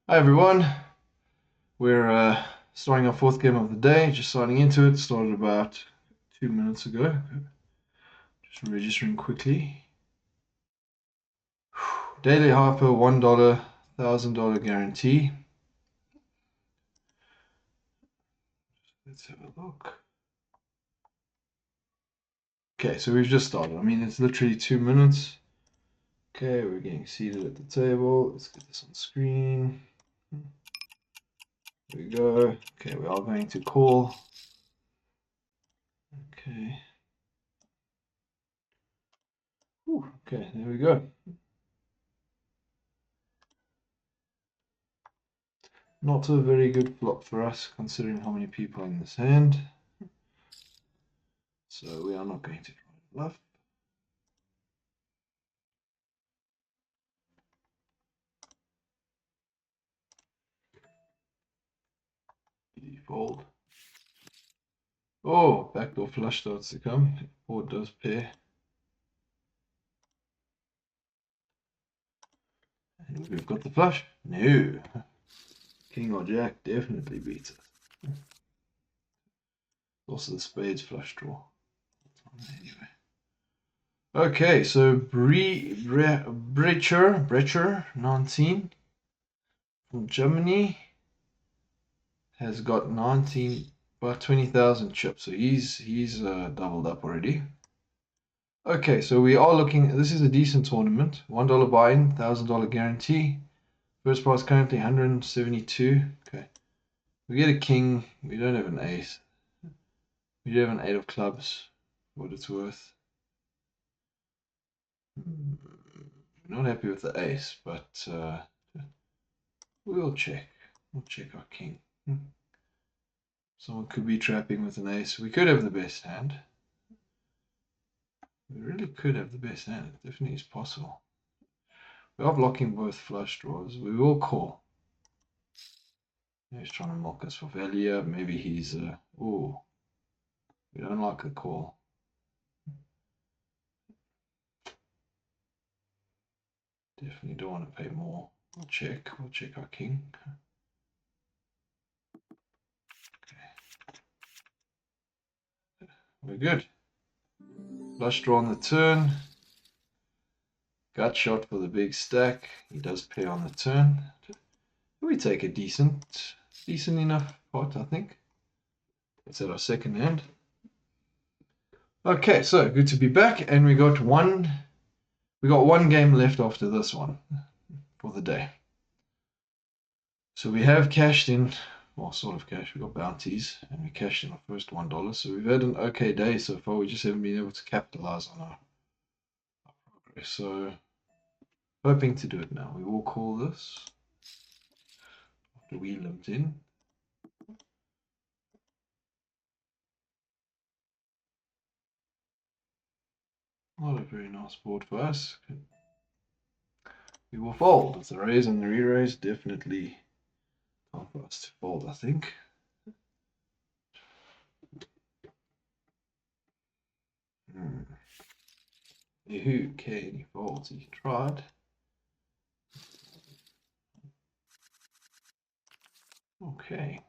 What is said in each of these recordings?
Hi everyone, we're starting our fourth game of the day, just signing into it, started about 2 minutes ago, just registering quickly. Daily Hyper, $1, $1,000 guarantee. Let's have a look. Okay, so we've just started, I mean it's literally 2 minutes. Okay, we're getting seated at the table, let's get this on screen. Here we go, okay, we are going to call. Okay. Whew, okay, there we go. Not a very good flop for us, considering how many people are in this hand. So we are not going to try to bluff. Fold. Oh, backdoor flush starts to come. Board does pair. And we've got the flush. No. King or jack definitely beats us. Also the spades flush draw. Anyway. Okay, so Brecher 19 from Germany has got 19 about 20,000 chips. So he's doubled up already. Okay, so we are looking, this is a decent tournament. $1 buy-in, $1,000 guarantee. First prize currently 172. Okay. We get a king. We don't have an ace. We do have an 8 of clubs, for what it's worth. Not happy with the ace, but we'll check. We'll check our king. Someone could be trapping with an ace. We could have the best hand. We really could have the best hand. It definitely is possible. We are blocking both flush draws. We will call. He's trying to mock us for value. Maybe he's oh, we don't like the call. Definitely don't want to pay more. We'll check our king. Okay. We're good. Flush draw on the turn. Gut shot for the big stack. He does pay on the turn. We take a decent enough pot, I think. It's at our second hand. Okay, so good to be back, and we got one game left after this one for the day. So we have cashed in, well, sort of cash. We got bounties, and we cashed in our first $1. So we've had an okay day so far. We just haven't been able to capitalize on our progress. So hoping to do it now. We will call this after we limped in. Not a very nice board for us. We will fold. With the raise and the re-raise, definitely time for us to fold, I think. Okay, and he folds. He tried. Okay.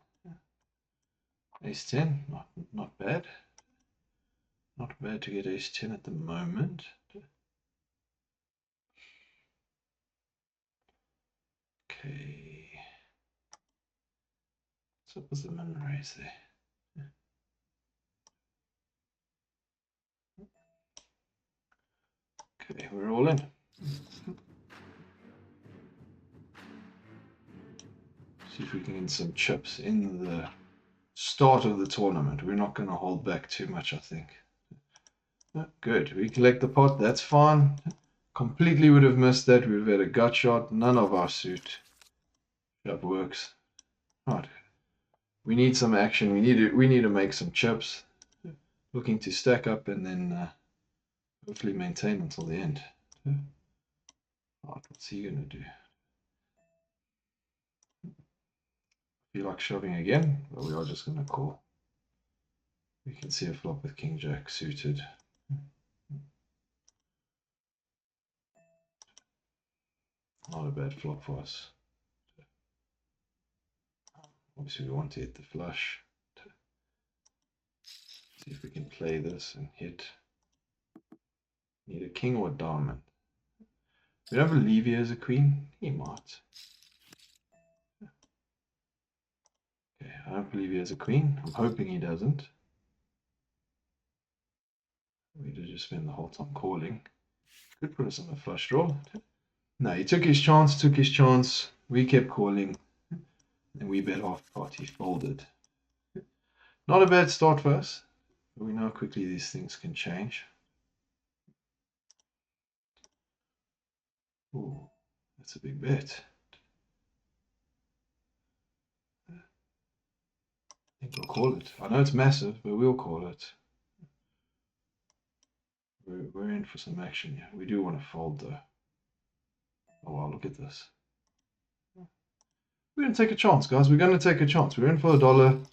Ace 10, not bad. Not bad to get ace 10 at the moment. Okay. So what was the min raise there? Okay, we're all in. See if we can get some chips in the start of the tournament. We're not going to hold back too much, I think. Good. We collect the pot. That's fine. Completely would have missed that. We've had a gut shot. None of our suit. That works. Right. We need some action. We need to make some chips. Looking to stack up and then hopefully maintain until the end. Right, what's he gonna do? Feel like shoving again? Well, we are just gonna call. We can see a flop with King Jack suited. Not a bad flop for us. Obviously, we want to hit the flush. See if we can play this and hit. Need a king or a diamond. We don't believe he has a queen. He might. Okay, I don't believe he has a queen. I'm hoping he doesn't. We did just spend the whole time calling. Could put us on a flush draw. No, he took his chance. We kept calling. And we bet half party folded. Not a bad start for us. But we know how quickly these things can change. Ooh, that's a big bet. I think we'll call it. I know it's massive, but we'll call it. We're in for some action here. We do want to fold though. Oh wow, look at this. We're going to take a chance, guys. We're going to take a chance. We're in for $1.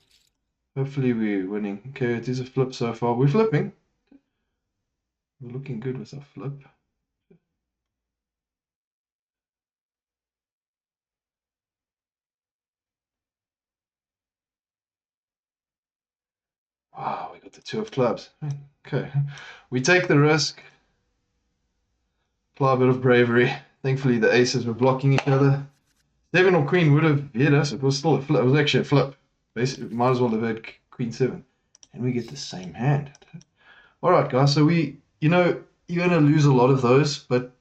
Hopefully we're winning. Okay, it is a flip so far. We're flipping. We're looking good with our flip. Wow, we got the 2 of clubs. Okay, we take the risk. Apply a bit of bravery. Thankfully, the aces were blocking each other. 7 or queen would have hit us. It was still a flip. It was actually a flip. Basically, might as well have had queen 7. And we get the same hand. All right, guys. So we, you're going to lose a lot of those, but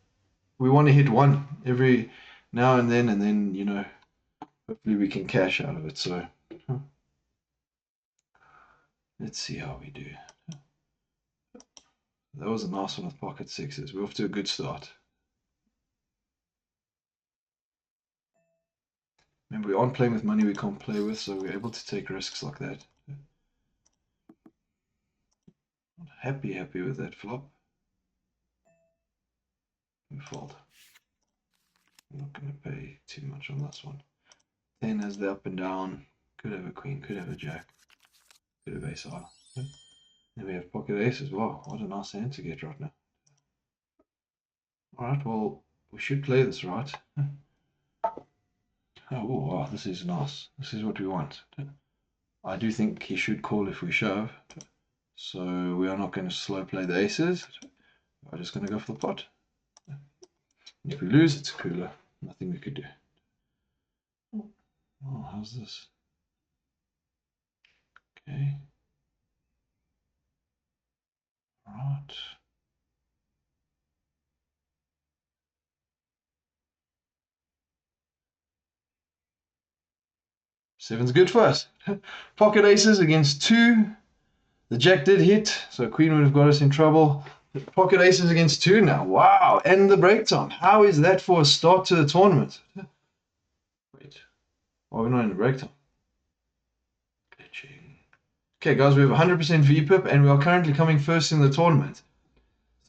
we want to hit one every now and then, hopefully we can cash out of it. So let's see how we do. That was a nice one with pocket sixes. We're off to a good start. Remember, we aren't playing with money we can't play with, so we're able to take risks like that. Not happy with that flop. We fold. I'm not going to pay too much on this one. 10 has the up and down. Could have a queen, could have a jack. Could have ace high. Then we have pocket aces. Wow, what a nice hand to get right now. Alright, well, we should play this right. Oh, wow, this is nice. This is what we want. I do think he should call if we shove. So we are not going to slow play the aces. We're just going to go for the pot. If we lose, it's cooler. Nothing we could do. Oh, how's this? Okay. Right. Seven's good for us. Pocket aces against 2. The jack did hit, so queen would have got us in trouble. Pocket aces against 2 now. Wow, and the break time. How is that for a start to the tournament? Wait, why are we not in the break time? Glitching. Okay, guys, we have 100% VPIP, and we are currently coming first in the tournament.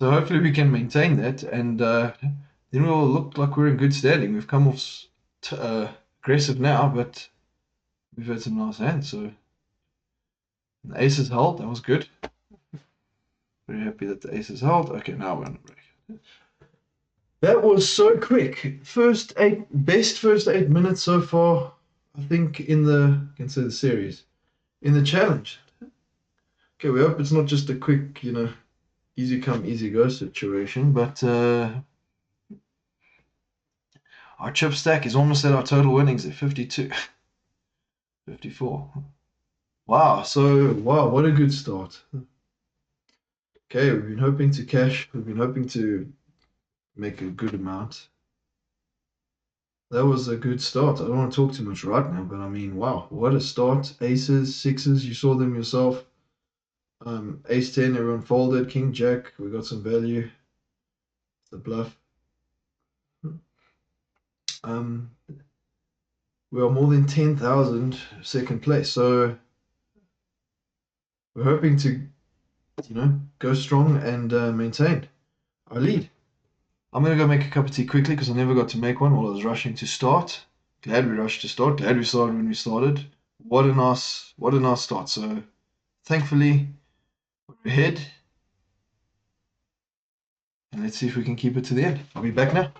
So hopefully we can maintain that, and then we'll look like we're in good standing. We've come off aggressive now, but we've had some nice hands. So the aces held. That was good. Very happy that the aces held. Okay, now we're on the break. That was so quick. Best first 8 minutes so far, I think, I can say the series, in the challenge. Okay, we hope it's not just a quick, easy come, easy go situation, but our chip stack is almost at our total winnings at 52. 54. Wow, what a good start. Okay, we've been hoping to cash. We've been hoping to make a good amount. That was a good start. I don't want to talk too much right now, but I mean, wow, what a start. Aces, sixes, you saw them yourself. Ace 10, everyone folded. King, jack, we got some value. The bluff. We are more than 10,000 second place. So we're hoping to, go strong and maintain our lead. I'm going to go make a cup of tea quickly because I never got to make one while I was rushing to start. Glad we rushed to start. Glad we started when we started. What a nice start. So thankfully we're ahead. And let's see if we can keep it to the end. I'll be back now.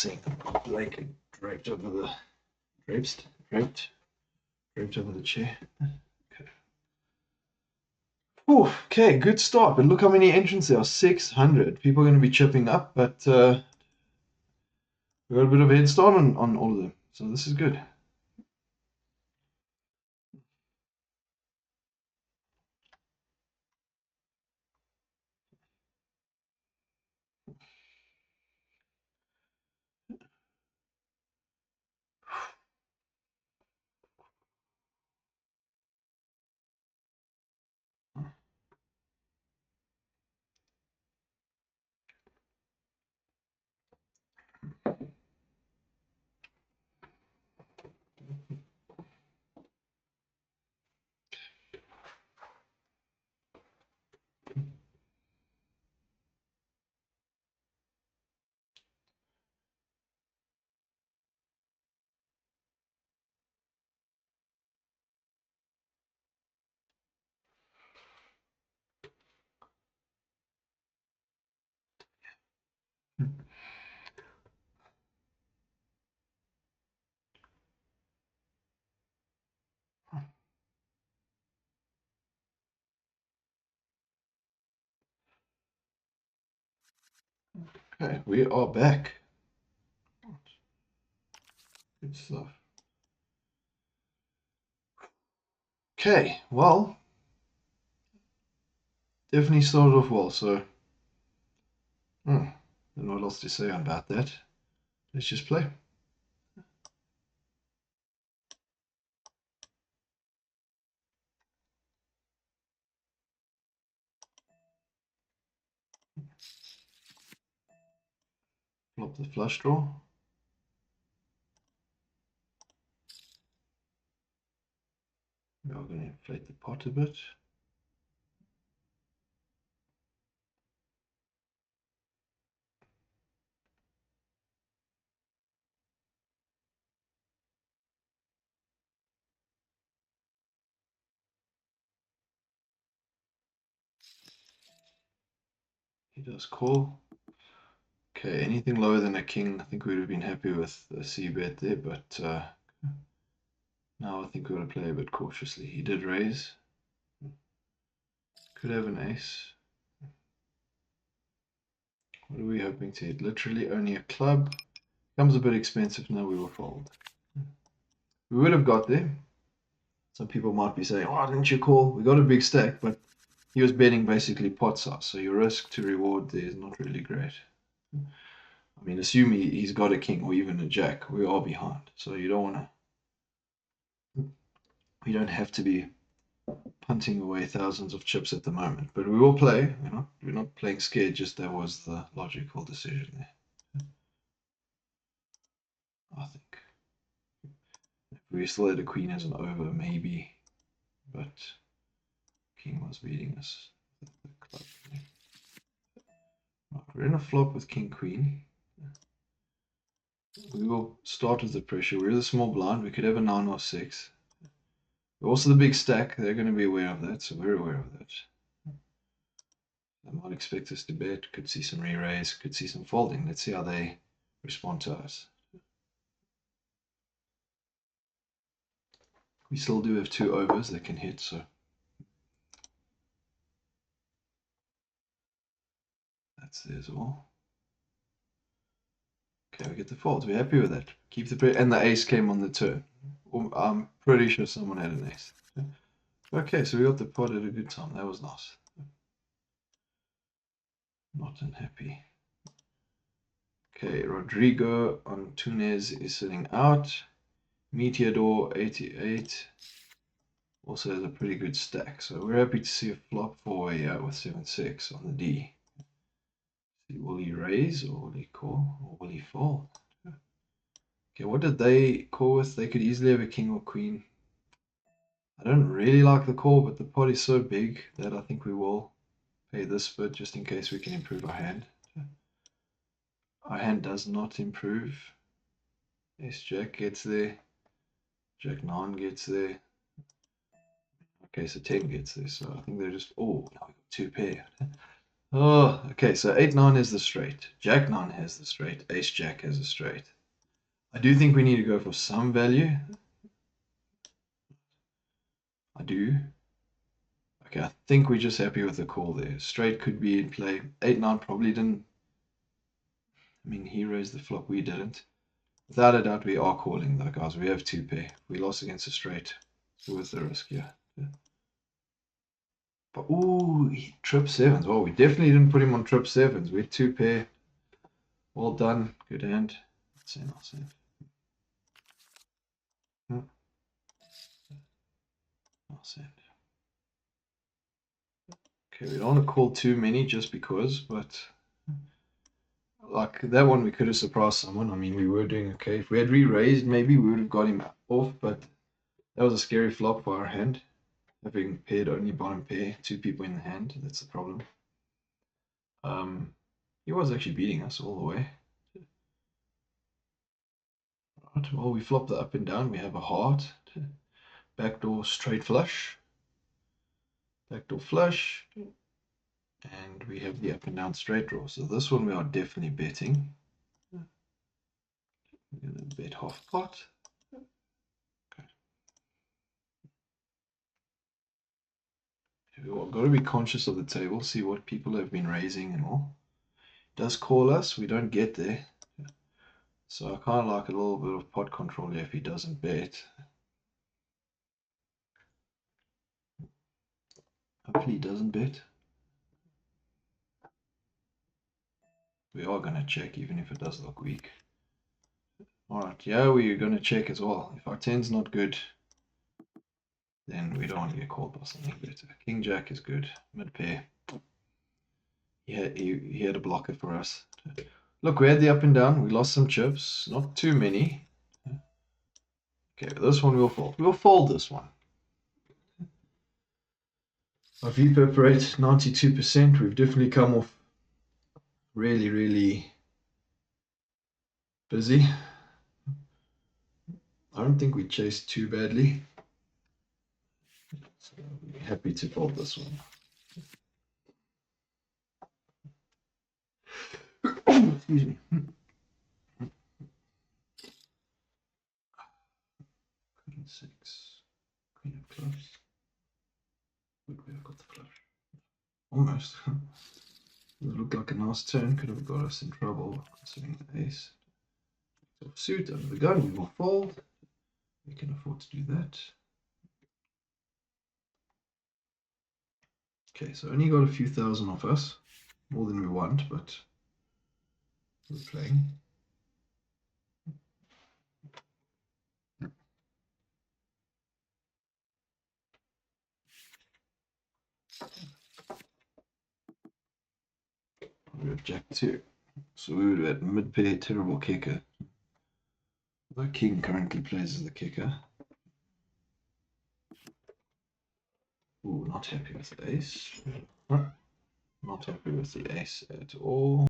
seeing the blanket draped over the draped over the chair. Okay. Ooh, okay, good start. But look how many entrants there are. 600. People are going to be chipping up, but we got a bit of a head start on all of them. So this is good. Okay, we are back. Good stuff. Okay, well, definitely started off well, so don't know what else to say about that. Let's just play. Flop the flush draw. We are going to inflate the pot a bit. He does call. Okay, anything lower than a king, I think we would have been happy with a c-bet there, but now I think we're going to play a bit cautiously. He did raise. Could have an ace. What are we hoping to hit? Literally only a club. Comes a bit expensive now, we will fold. We would have got there. Some people might be saying, "Oh, didn't you call?" We got a big stack, but he was betting basically pot size, so your risk to reward there is not really great. I mean, assume he's got a king or even a jack, we are behind. So you don't want to, you don't have to be punting away thousands of chips at the moment. But we will play, we're not playing scared, just that was the logical decision there. I think. If we still had a queen as an over, maybe. But king was beating us. Right, we're in a flop with king queen. We will start with the pressure. We're the small blind. We could have a 9 or 6. We're also the big stack. They're going to be aware of that, so we're aware of that. They might expect us to bet. Could see some re-raise. Could see some folding. Let's see how they respond to us. We still do have 2 overs that can hit, so that's there as well. Okay, we get the folds. We're happy with that. Keep the and the ace came on the turn. I'm pretty sure someone had an ace. Okay, so we got the pot at a good time. That was nice. Not unhappy. Okay, Rodrigo Antunes is sitting out. Meteor 88 also has a pretty good stack, so we're happy to see a flop for a with 7-6 on the D. See, will he raise or will he call or will he fold? Okay, what did they call with? They could easily have a king or queen. I don't really like the call, but the pot is so big that I think we will pay this bit just in case we can improve our hand. Our hand does not improve. Ace Jack gets there. Jack 9 gets there. Okay, so 10 gets there. So I think they're just, oh, now we got 2 pair. Oh, okay, so 8-9 is the straight. Jack-9 has the straight. Ace-Jack has a straight. I do think we need to go for some value. I do. Okay, I think we're just happy with the call there. Straight could be in play. 8-9 probably didn't. I mean, he raised the flop, we didn't. Without a doubt, we are calling though, guys. We have 2-pair. We lost against a straight. So what's the risk here? But ooh, trip sevens. Well, we definitely didn't put him on trip sevens. We're 2-pair. Well done. Good hand. I'll say. I'll say. Okay, we don't want to call too many just because, but like that one, we could have surprised someone. I mean, we were doing okay. If we had re-raised, maybe we would have got him off, but that was a scary flop for our hand. Having paired only bottom pair, 2 people in the hand, that's the problem. He was actually beating us all the way. Right, well, we flop the up and down. We have a heart, backdoor straight flush, backdoor flush, and we have the up and down straight draw. So this one we are definitely betting. We're going to bet half pot. Okay. We've got to be conscious of the table, see what people have been raising and all. Does call us, we don't get there. So I kind of like a little bit of pot control here if he doesn't bet. Hopefully he doesn't bet. We are going to check even if it does look weak. Alright, yeah, we're going to check as well. If our 10's not good, then we don't want to get called by something better. King Jack is good. Mid pair. He had a blocker for us. Look, we had the up and down. We lost some chips. Not too many. Okay, this one we'll fold. We'll fold this one. Our VPIP rate, 92%. We've definitely come off really, really busy. I don't think we chased too badly. So we're happy to fold this one. Excuse me. Queen 6. Queen of clubs. Would we have got the flush? Almost. It looked like a nice turn. Could have got us in trouble considering the ace. So suit under the gun, we will fold. We can afford to do that. Okay, so only got a few thousand off us. More than we want, but we're playing. We have Jack 2. So we would have had mid pair, terrible kicker. The king currently plays as the kicker. Ooh, not happy with the ace. Not happy with the ace at all.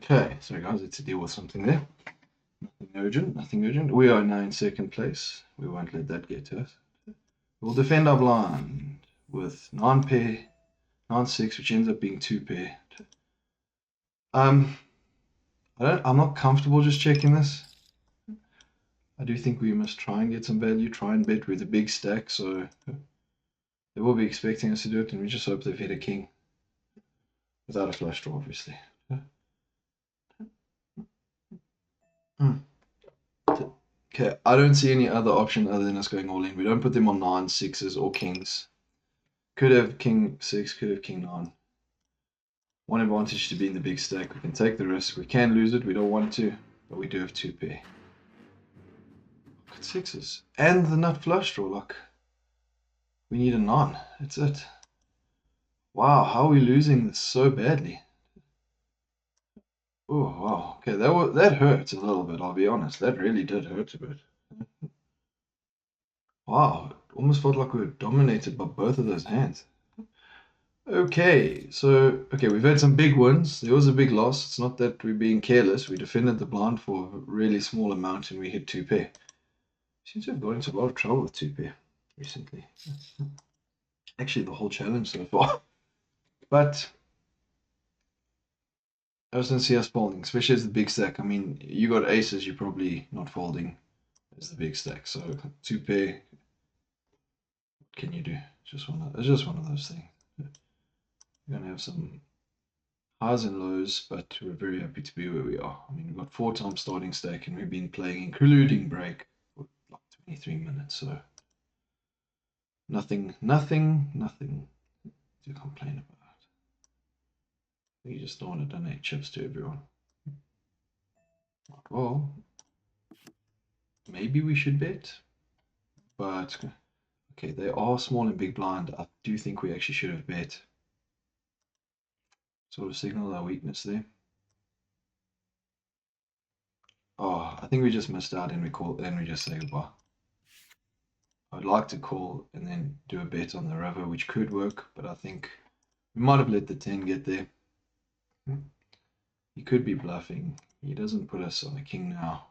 Okay, so guys, it's to deal with something there. Nothing urgent, nothing urgent. We are now in second place. We won't let that get to us. We'll defend our blind with 9 pair, 9-6, which ends up being 2 pair. I'm not comfortable just checking this. I do think we must try and get some value, try and bet with a big stack, so they will be expecting us to do it, and we just hope they've hit a king. Without a flush draw, obviously. Okay, I don't see any other option other than us going all in. We don't put them on 9, 6s, or kings. Could have king 6, could have king 9. One advantage to be in the big stack. We can take the risk. We can lose it. We don't want to, but we do have 2 pair. Look at 6s. And the nut flush draw, look. We need a 9. That's it. Wow, how are we losing this so badly? Oh, wow. Okay, that hurts a little bit, I'll be honest. That really did hurt a bit. Wow, it almost felt like we were dominated by both of those hands. Okay, so we've had some big wins. There was a big loss. It's not that we're being careless. We defended the blind for a really small amount and we hit 2 pair. Seems to have got into a lot of trouble with 2 pair recently. Actually, the whole challenge so far. But I just don't see us folding, especially as the big stack. I mean, you got aces, you're probably not folding as the big stack. So 2 pair, what can you do? It's just one of those things. We're gonna have some highs and lows, but we're very happy to be where we are. I mean, we've got 4 times starting stack, and we've been playing, including break, for like 23 minutes. So nothing to complain about. We just don't want to donate chips to everyone. Well, maybe we should bet, but okay, they are small and big blind. I do think we actually should have bet. Sort of signaled our weakness there. Oh, I think we just missed out and we just say goodbye. I'd like to call and then do a bet on the river, which could work, but I think we might have let the 10 get there. He could be bluffing. He doesn't put us on a king now.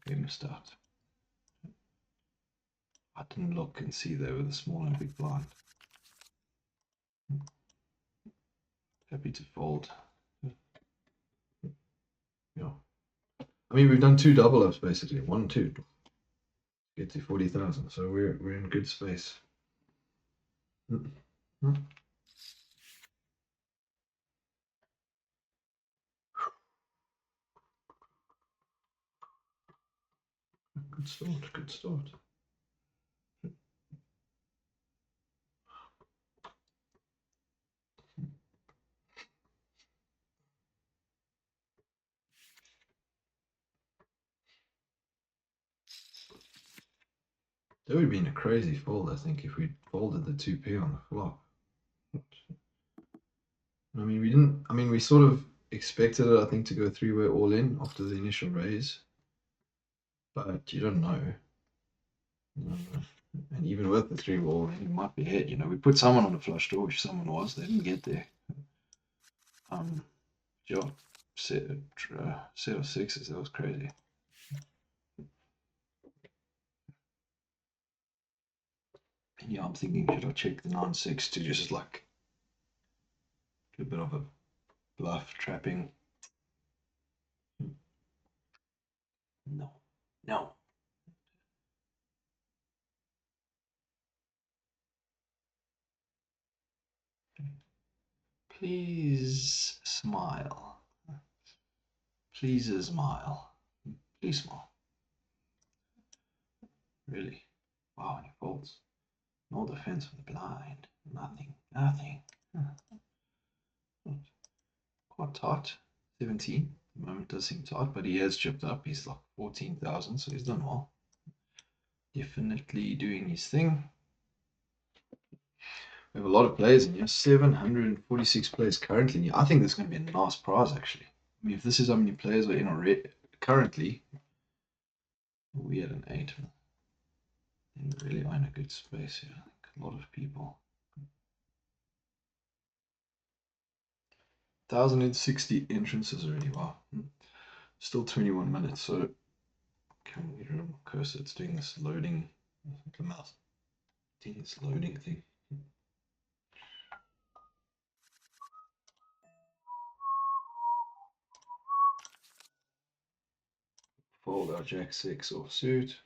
We missed out. I didn't look and see there with a small and big blind. Happy to fold. Yeah. I mean, we've done 2 double ups basically. 1, 2. Get to 40,000. So we're in good space. Good start. Good start. That would have been a crazy fold, I think, if we'd folded the 2 pair on the flop. I mean, we didn't. I mean, we sort of expected it, I think, to go 3-way all in after the initial raise, but you don't know. And even with the 3-way all in, it might be hit. You know, we put someone on the flush draw, which someone was. They didn't get there. Job set of 6s. That was crazy. And yeah, I'm thinking, should I check the 9-6 to just like do a bit of a bluff trapping? No. Please smile. Please smile. Please smile. Really? Wow, and he folds. No defense for the blind. Nothing. Quite tight. 17. The moment does seem tight, but he has chipped up. He's like 14,000, so he's done well. Definitely doing his thing. We have a lot of players in here. 746 players currently in here. I think this is going to be a nice prize, actually. I mean, if this is how many players are in already, currently, we had an 8. And we really are in a good space here. I think a lot of people. 1,060 entrances already. Wow. Still 21 minutes, so can we get rid of my cursor? It's doing this loading. The mouse doing this loading thing. Fold our Jack-6 off suit.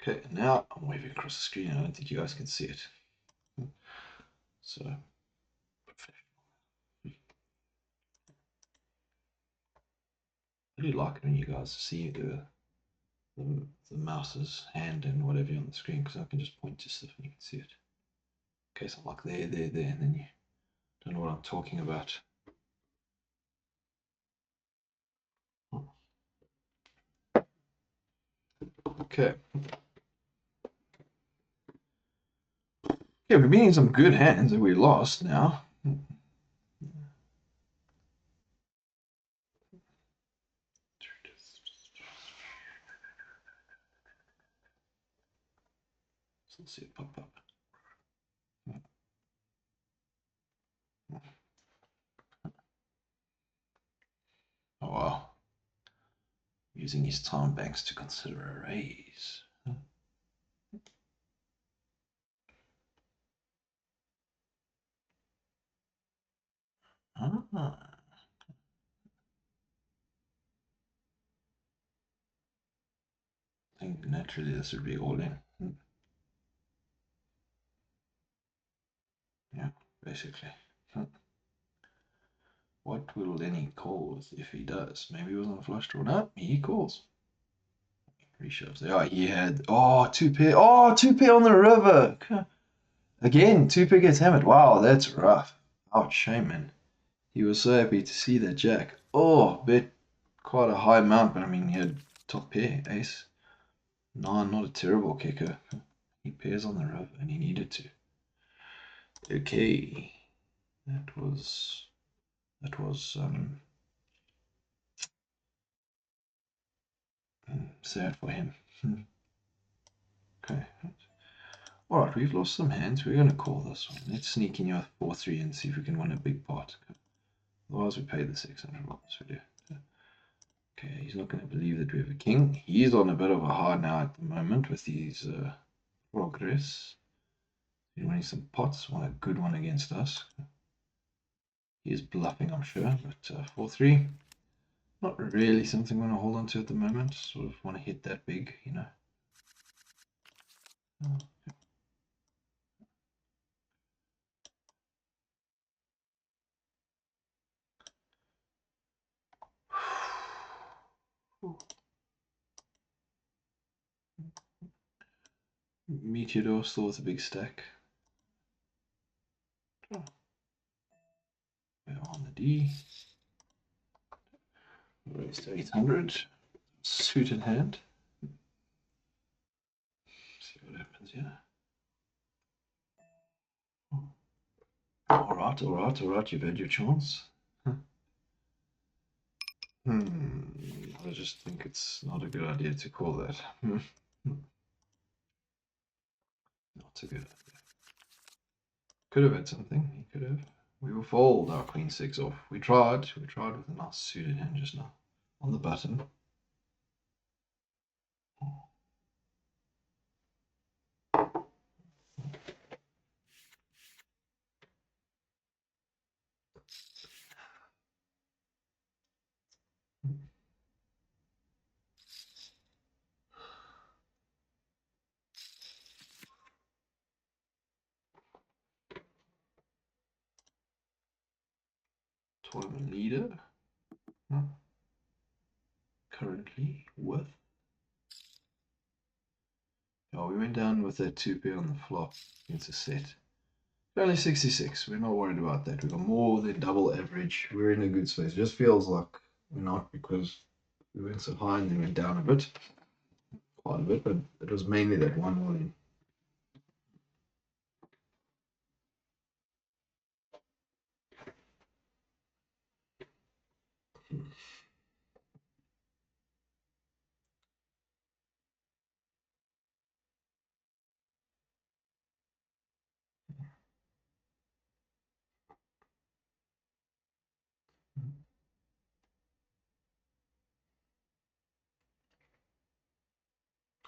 Okay, now I'm waving across the screen. I don't think you guys can see it. So, I do like it when you guys see the mouse's hand and whatever on the screen, because I can just point to stuff and you can see it. Okay, so I'm like there, and then you don't know what I'm talking about. Okay. Yeah, we're being in some good hands and we lost now. So let's see it pop up. Oh wow. Using his time banks to consider a raise. Ah. I think naturally this would be all in. Yeah, basically. What will then he call if he does? Maybe he was on a flush draw. No, he calls. Reshoves. Oh, he had. Oh, two pair. Oh, two pair on the river. Again, two pair gets hammered. Wow, that's rough. Ouch, shame, man. He was so happy to see that jack. Oh, bet quite a high amount, but I mean, he had top pair, ace. Nine, not a terrible kicker. He pairs on the river and he needed to. Okay. That was sad for him. Okay. Alright, we've lost some hands. We're going to call this one. Let's sneak in your 4-3 and see if we can win a big pot. Otherwise, we pay the 600 dollars. We do. Okay, he's not going to believe that we have a king. He's on a bit of a hard now at the moment with his progress. He's winning some pots. Want a good one against us. He is bluffing, I'm sure, but 4-3. Not really something I want to hold on to at the moment. Sort of want to hit that big, you know. Meteor still with a big stack. We're on the D. Raise to 800. Suit in hand. See what happens here. Alright, you've had your chance. I just think it's not a good idea to call that. Not a good idea. Could have had something, he could have. We will fold our queen 6 off. We tried with a nice suited hand just now. On the button. Tournament leader. Currently with. Oh, we went down with that 2 pair on the flop against a set. Only 66. We're not worried about that. We got more than double average. We're in a good space. It just feels like we're not because we went so high and then went down a bit. Quite a bit, but it was mainly that one all in.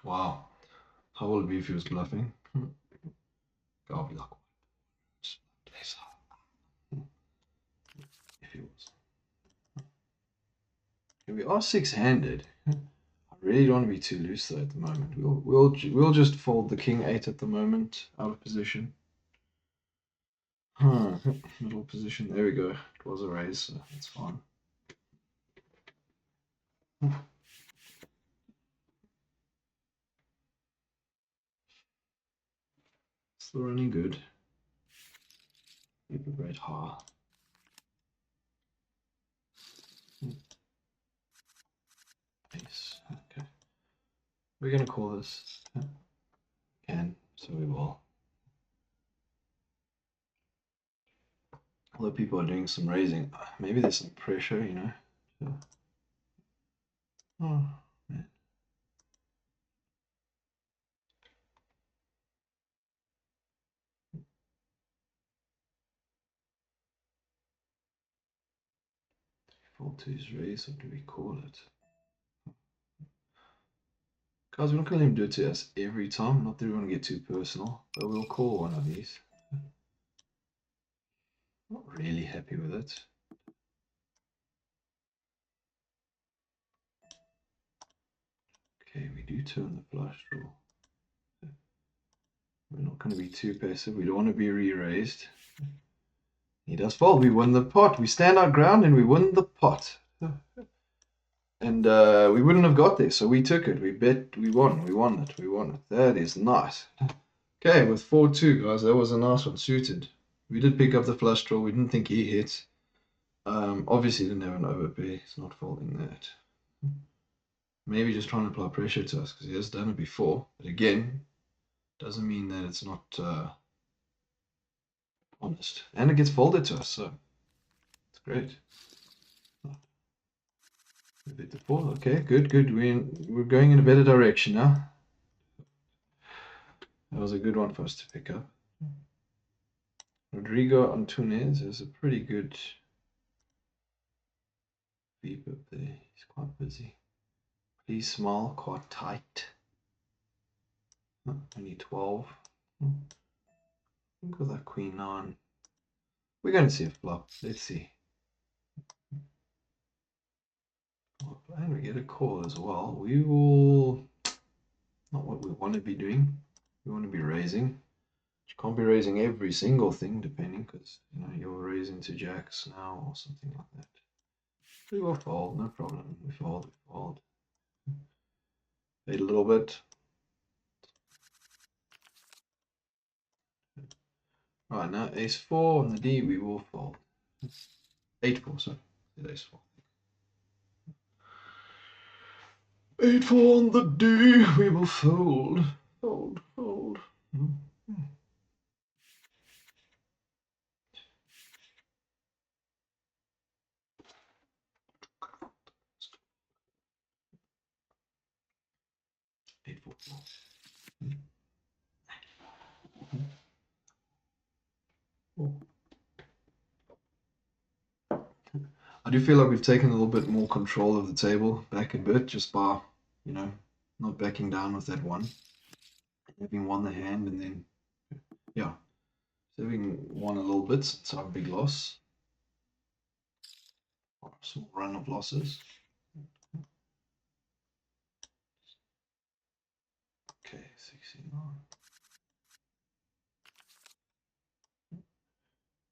Wow. How will it be if he was bluffing? I'll be like, if he was. If we are six-handed, I really don't want to be too loose though at the moment. We'll just fold the king 8 at the moment, out of position. Middle position. There we go. It was a raise, so that's fine. Still running good. Keep it right high. Ace. Okay. We're gonna call this. Can, so we will. Although people are doing some raising, maybe there's some pressure, you know. So, oh man. Default to his raise, or do we call it? Guys, we're not gonna let him do it to us every time. Not that we want to get too personal, but we'll call one of these. Not really happy with it. Okay, we do turn the flush draw. We're not going to be too passive. We don't want to be re-raised. He does fold. We win the pot. We stand our ground and we win the pot. And we wouldn't have got there, so we took it. We bet. We won. We won it. We won it. That is nice. Okay, with 4-2, guys, that was a nice one. Suited. We did pick up the flush draw. We didn't think he hits. Obviously, didn't have an overpay. It's not folding that. Maybe just trying to apply pressure to us because he has done it before. But again, doesn't mean that it's not honest. And it gets folded to us, so it's great. Okay, good. We're going in a better direction now. That was a good one for us to pick up. Rodrigo Antunes is a pretty good beep up there. He's quite busy. Please smile, quite tight. Only 12. I think with that queen 9. We're going to see a flop. Let's see. And we get a call as well. We will, not what we want to be doing. We want to be raising. You can't be raising every single thing, depending, because you know you're raising to jacks now or something like that. We will fold, no problem. We fold. Wait a little bit. Right, now ace-4 on the D, we will fold. 8-4, sorry. Ace-4. 8-4 on the D, we will fold. Fold. Mm-hmm. 8-4. I do feel like we've taken a little bit more control of the table back a bit just by, you know, not backing down with that one. Having won the hand and then, yeah, having won a little bit, it's our big loss. Or a small run of losses. Okay,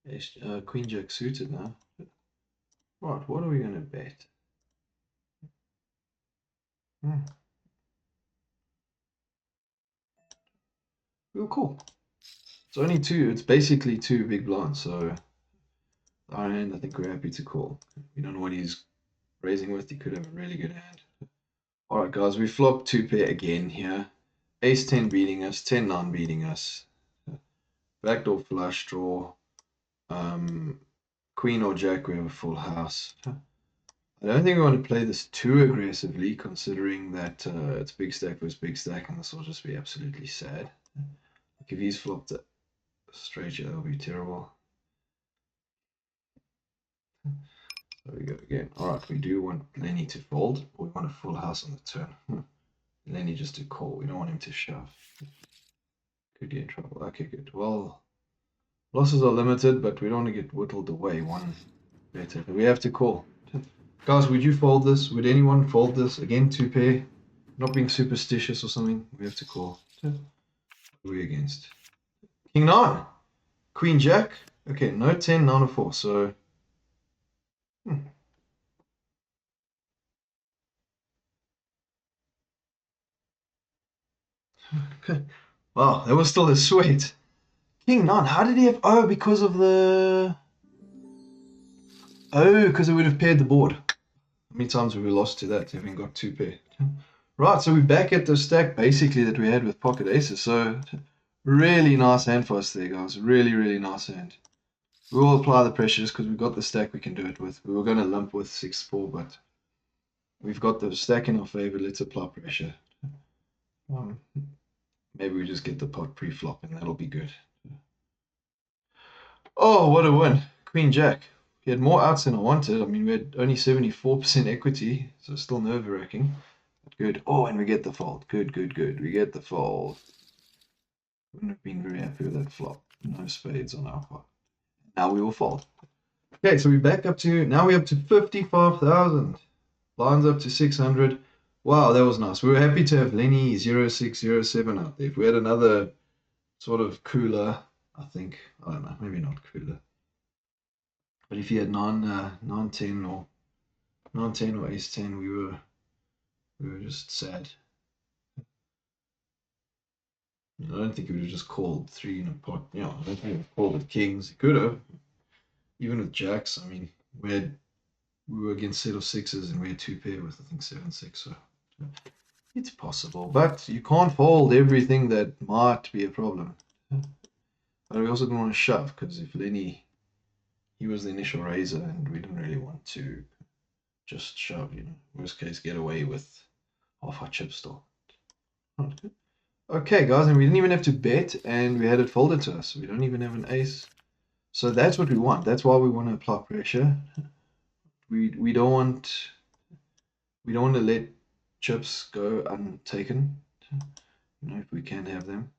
69. Queen Jack suited now. Right, what are we going to bet? Real cool. It's only 2. It's basically 2 big blinds. So our hand, I think we're happy to call. We don't know what he's raising with. He could have a really good hand. All right, guys, we flopped 2 pair again here. Ace-10 beating us, 10-9 beating us. Backdoor flush draw. Queen or jack, we have a full house. I don't think we want to play this too aggressively, considering that it's big stack versus big stack, and this will just be absolutely sad. Like if he's flopped it straight here, that'll be terrible. There we go again. All right, we do want Lenny to fold. We want a full house on the turn. Lenny just to call. We don't want him to shove. Could get in trouble. Okay, good. Well, losses are limited, but we don't want to get whittled away one better. We have to call. Guys, would you fold this? Would anyone fold this? Again, 2 pair. Not being superstitious or something. We have to call. Who are we against? King 9. Queen Jack. Okay, no 10, 9 or 4. So, wow, that was still a sweat. King 9. How did he have? Oh, because of the. Oh, because it would have paired the board. How many times have we lost to that, having got 2 pair? Right, so we're back at the stack basically that we had with pocket aces. So really nice hand for us there, guys. Really, really nice hand. We will apply the pressure just because we've got the stack we can do it with. We were going to limp with 6-4, but we've got the stack in our favor. Let's apply pressure. Maybe we just get the pot pre-flop and that'll be good. Oh, what a win. Queen Jack. We had more outs than I wanted. I mean, we had only 74% equity, so still nerve-wracking. Good. Oh, and we get the fold. Good, good, good. We get the fold. Wouldn't have been very happy with that flop. No spades on our part. Now we will fold. Okay, so we're back up to, now we're up to 55,000. Lines up to 600. Wow, that was nice. We were happy to have Lenny 0607 out there. If we had another sort of cooler, I think, I don't know, maybe not cooler. But if he had 910 or 910 or ace 10, we were just sad. I don't think he would have just called 3 in a pot. I don't think he would have called with kings. He could have. Even with jacks, I mean, we were against set of sixes and we had 2 pair with, I think, 7-6. So it's possible. But you can't fold everything that might be a problem. But we also didn't want to shove because if Lenny, he was the initial raiser and we didn't really want to just shove, Worst case, get away with half our chip still. Okay, guys, and we didn't even have to bet, and we had it folded to us. We don't even have an ace. So that's what we want. That's why we want to apply pressure. We don't want to let chips go untaken. If we can have them.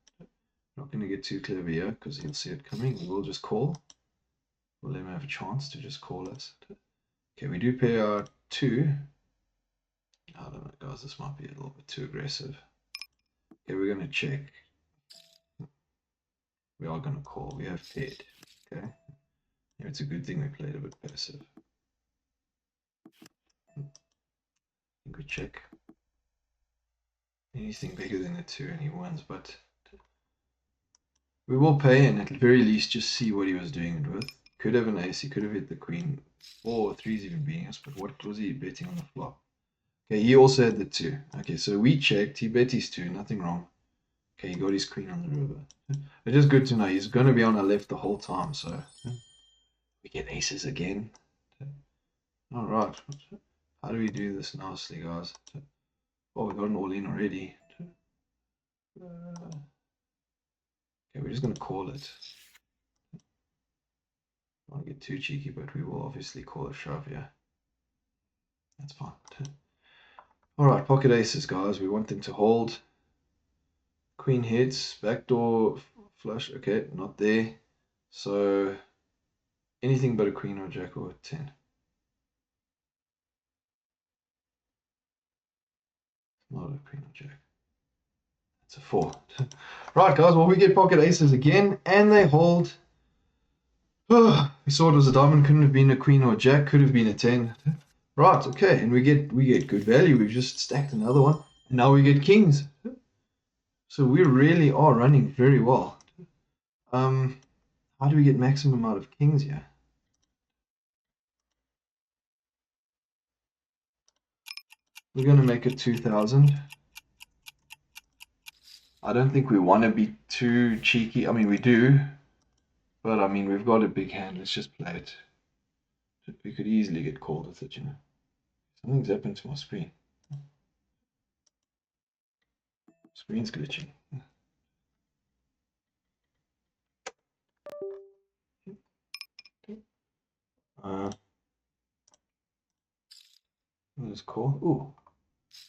Not going to get too clever here because he'll see it coming. We'll just call. We'll let him have a chance to just call us. Okay, we do pair our 2. I don't know, guys. This might be a little bit too aggressive. Okay, we're going to check. We are going to call. We have paired. Okay. Yeah, it's a good thing we played a bit passive. I think we check. Anything bigger than a 2 and he wins, but we will pay and at the very least just see what he was doing it with. Could have an ace, he could have hit the queen, or 3's even beating us, but what was he betting on the flop? Okay, he also had the 2. Okay, so we checked, he bet his 2, nothing wrong. Okay, he got his queen on the river. It's just good to know he's going to be on our left the whole time, so we get aces again. Alright, how do we do this nicely, guys? Oh, we got an all in already. Okay, we're just going to call it. I don't get too cheeky, but we will obviously call a shove, yeah. That's fine. Alright, pocket aces, guys. We want them to hold. Queen hits, backdoor flush. Okay, not there. So anything but a queen or a jack or a 10. Not a queen or jack. It's a 4. Right, guys. Well, we get pocket aces again, and they hold. Oh, we saw it was a diamond. Couldn't have been a queen or a jack. Could have been a 10. Right. Okay, and we get good value. We've just stacked another one, and now we get kings. So we really are running very well. How do we get maximum out of kings here? We're going to make it 2,000. I don't think we want to be too cheeky. I mean, we do. But, I mean, we've got a big hand. Let's just play it. We could easily get called with it, Something's happened to my screen. Screen's glitching. Let's call. Ooh.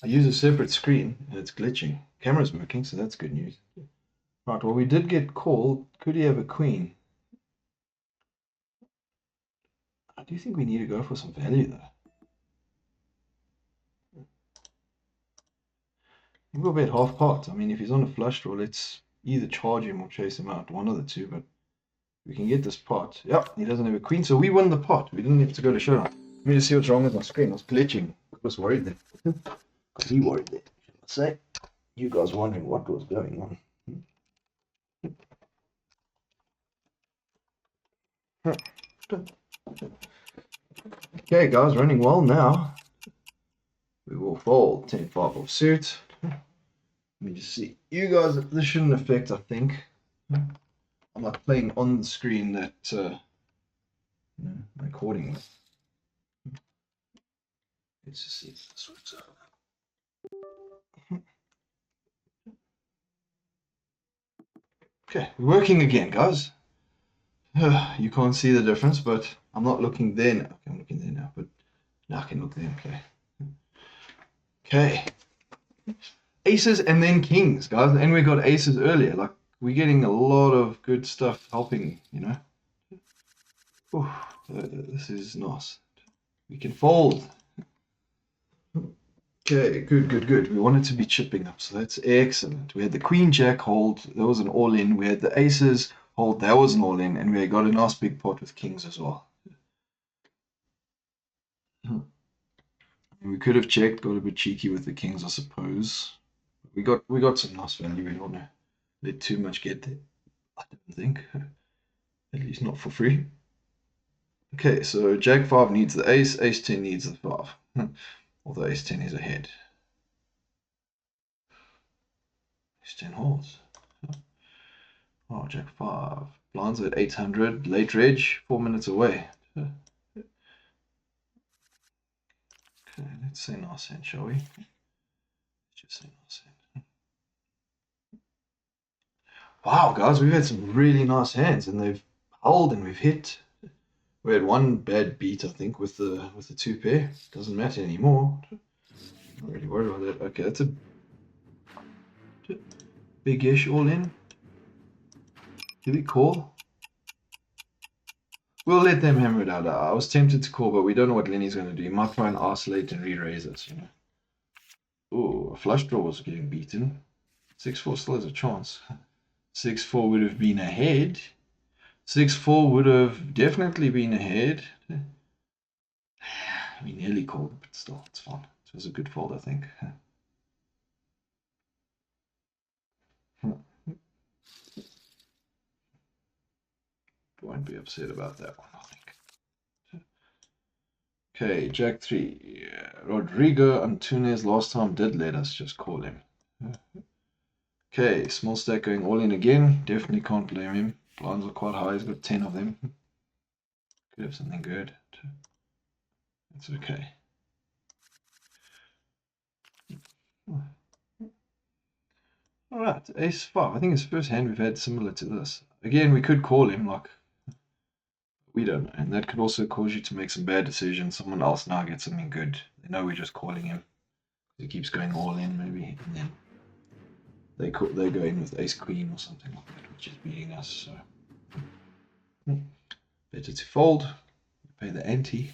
I use a separate screen and it's glitching. Camera's working, so that's good news. Right, well, we did get called. Could he have a queen? I do think we need to go for some value, though. I think we'll bet half pot. I mean, if he's on a flush draw, let's either charge him or chase him out. One of the two, but we can get this pot. Yep, he doesn't have a queen, so we win the pot. We didn't have to go to showdown. Let me just see what's wrong with my screen. I was glitching. I was worried there. He worried there, should I say. You guys wondering what was going on. Okay, guys, running well now. We will fold. 10-5 off suit. Let me just see. You guys, this shouldn't affect, I think. I'm not playing on the screen that recording. Let's just see if this works out. Okay, we're working again, guys. You can't see the difference, but I'm not looking there now. Okay, I'm looking there now, but now I can look there and play. Okay. Aces and then kings, guys. And we got aces earlier. Like, we're getting a lot of good stuff helping, you know. This is nice. We can fold. Okay, good. We wanted to be chipping up, so that's excellent. We had the queen jack hold, that was an all-in. We had the aces hold, that was an all-in, and we got a nice big pot with kings as well. We could have checked, got a bit cheeky with the kings, I suppose. We got some nice value. We don't want to let too much get there, I don't think. At least not for free. Okay, so jack 5 needs the ace, ace 10 needs the 5. Although ace 10 is ahead. Ace 10 holds. Oh, jack 5. Blinds at 800. Late reg, 4 minutes away. Okay, let's say nice hand, shall we? Let's just say nice hand. Wow, guys, we've had some really nice hands, and they've held and we've hit. We had one bad beat, I think, with the 2 pair. Doesn't matter anymore. Not really worried about that. Okay, that's a big-ish all in. Did we call? We'll let them hammer it out. I was tempted to call, but we don't know what Lenny's going to do. He might try and isolate and re-raise us, you know. Oh, a flush draw was getting beaten. 6-4 still has a chance. 6-4 would have been ahead. 6-4 would have definitely been ahead. We nearly called, but still, it's fine. It was a good fold, I think. Won't be upset about that one, I think. Okay, Jack 3. Rodrigo Antunes last time did let us just call him. Okay, small stack going all in again. Definitely can't blame him. Blinds are quite high. He's got 10 of them. Could have something good. That's okay. Alright, ace 5. I think it's the first hand we've had similar to this. Again, we could call him, like, we don't know. And that could also cause you to make some bad decisions. Someone else now gets something good. They know we're just calling him. He keeps going all in, maybe. And then they go in with ace queen or something like that, which is beating us. So better to fold. Pay the ante.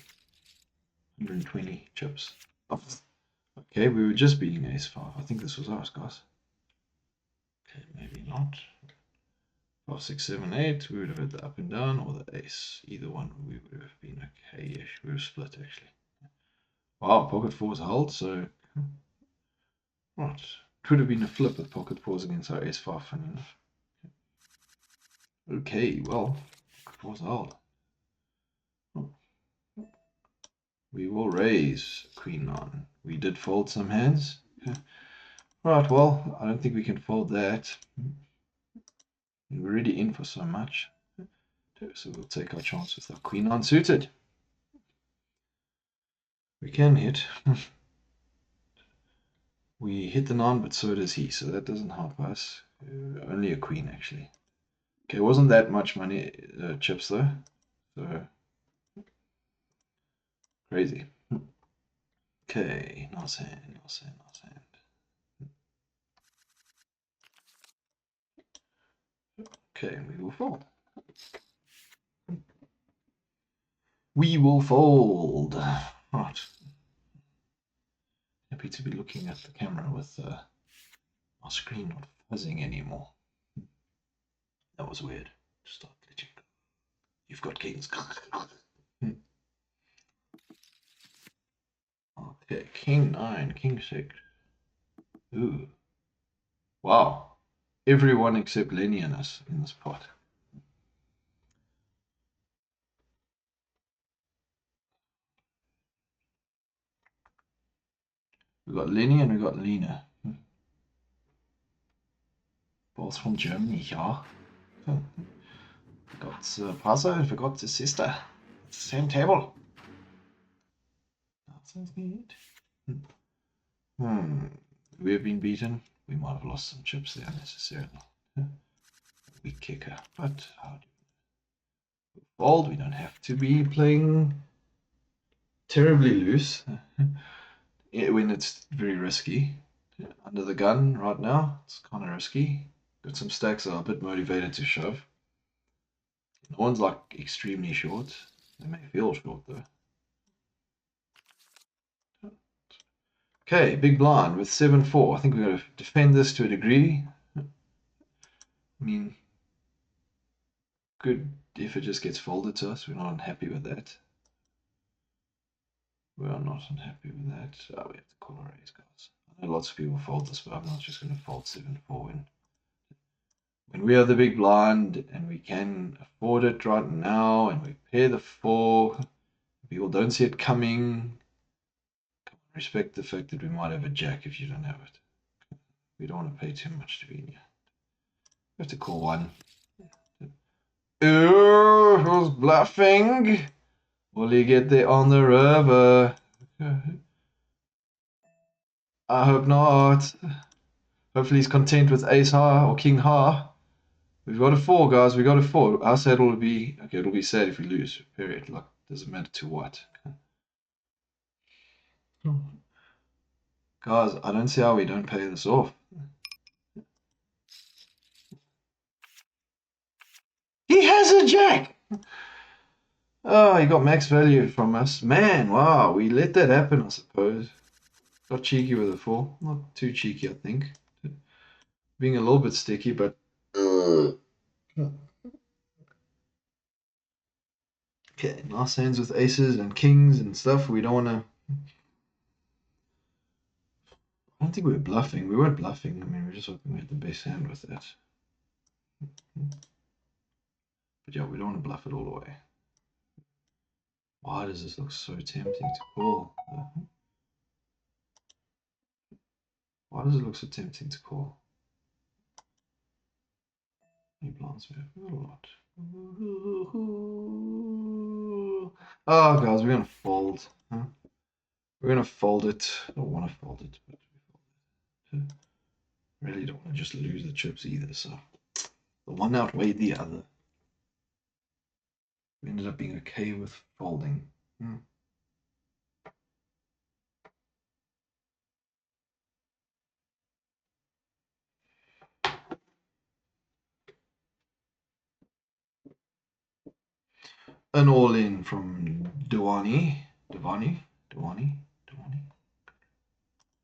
120 chips. Okay, we were just beating ace 5. I think this was ours, guys. Okay, maybe not. 5, 6, 7, 8. We would have had the up and down or the ace. Either one, we would have been okay-ish. We were split, actually. Wow, pocket 4's held, so... Right. Could have been a flip with pocket 4's against our ace 5, funny enough. Okay, well, pocket 4's held. We will raise queen 9. We did fold some hands. Okay. Right, well, I don't think we can fold that. We're already in for so much. So we'll take our chance with our queen 9 suited. We can hit. We hit the 9, but so does he, so that doesn't help us. Only a queen, actually. Okay, wasn't that much money, chips, though. So, crazy. Okay, nice hand, nice hand, nice hand. Okay, we will fold. We will fold. Right. Happy to be looking at the camera with our screen not fuzzing anymore. That was weird. Stop glitching. You've got kings. Okay, king 9, king 6. Ooh. Wow. Everyone except Lenny and us in this pot. We got Lenny and we got Lena. Both from Germany, yeah. Got Pasa and forgot the sister. It's the same table. That sounds good. We have been beaten. We might have lost some chips there unnecessarily. Weak kicker, but how do we fold? We don't have to be playing terribly loose when it's very risky. Under the gun right now, it's kind of risky. Got some stacks that are a bit motivated to shove. No one's like extremely short. They may feel short though. Okay, big blind with 7-4. I think we've got to defend this to a degree. I mean, good if it just gets folded to us. We're not unhappy with that. We are not unhappy with that. Oh, we have to call our raise, guys. I know lots of people fold this, but I'm not just going to fold 7-4 when we are the big blind and we can afford it right now and we pair the 4. People don't see it coming. Respect the fact that we might have a jack if you don't have it. We don't want to pay too much to be in here. We have to call 1. Oh, who's bluffing? Will he get there on the river? I hope not. Hopefully he's content with ace high or king high. We've got a 4, guys. We got a 4. Our sad will be okay. It'll be sad if we lose. Period. Like, doesn't matter to what. Guys, I don't see how we don't pay this off. He has a jack. Oh, he got max value from us. Man, wow. We let that happen, I suppose. Got cheeky with a 4. Not too cheeky, I think. Being a little bit sticky, but... Okay, nice hands with aces and kings and stuff. We don't want to... I don't think we were bluffing. We weren't bluffing. I mean, we're just hoping we had the best hand with that. But yeah, we don't want to bluff it all the way. Why does this look so tempting to call? Why does it look so tempting to call? He blinds me a lot. Oh, guys, we're going to fold. Huh? We're going to fold it. I don't want to fold it, but we fold it. Really don't want to just lose the chips either, so the one outweighed the other. We ended up being okay with folding. An all-in from Diwani.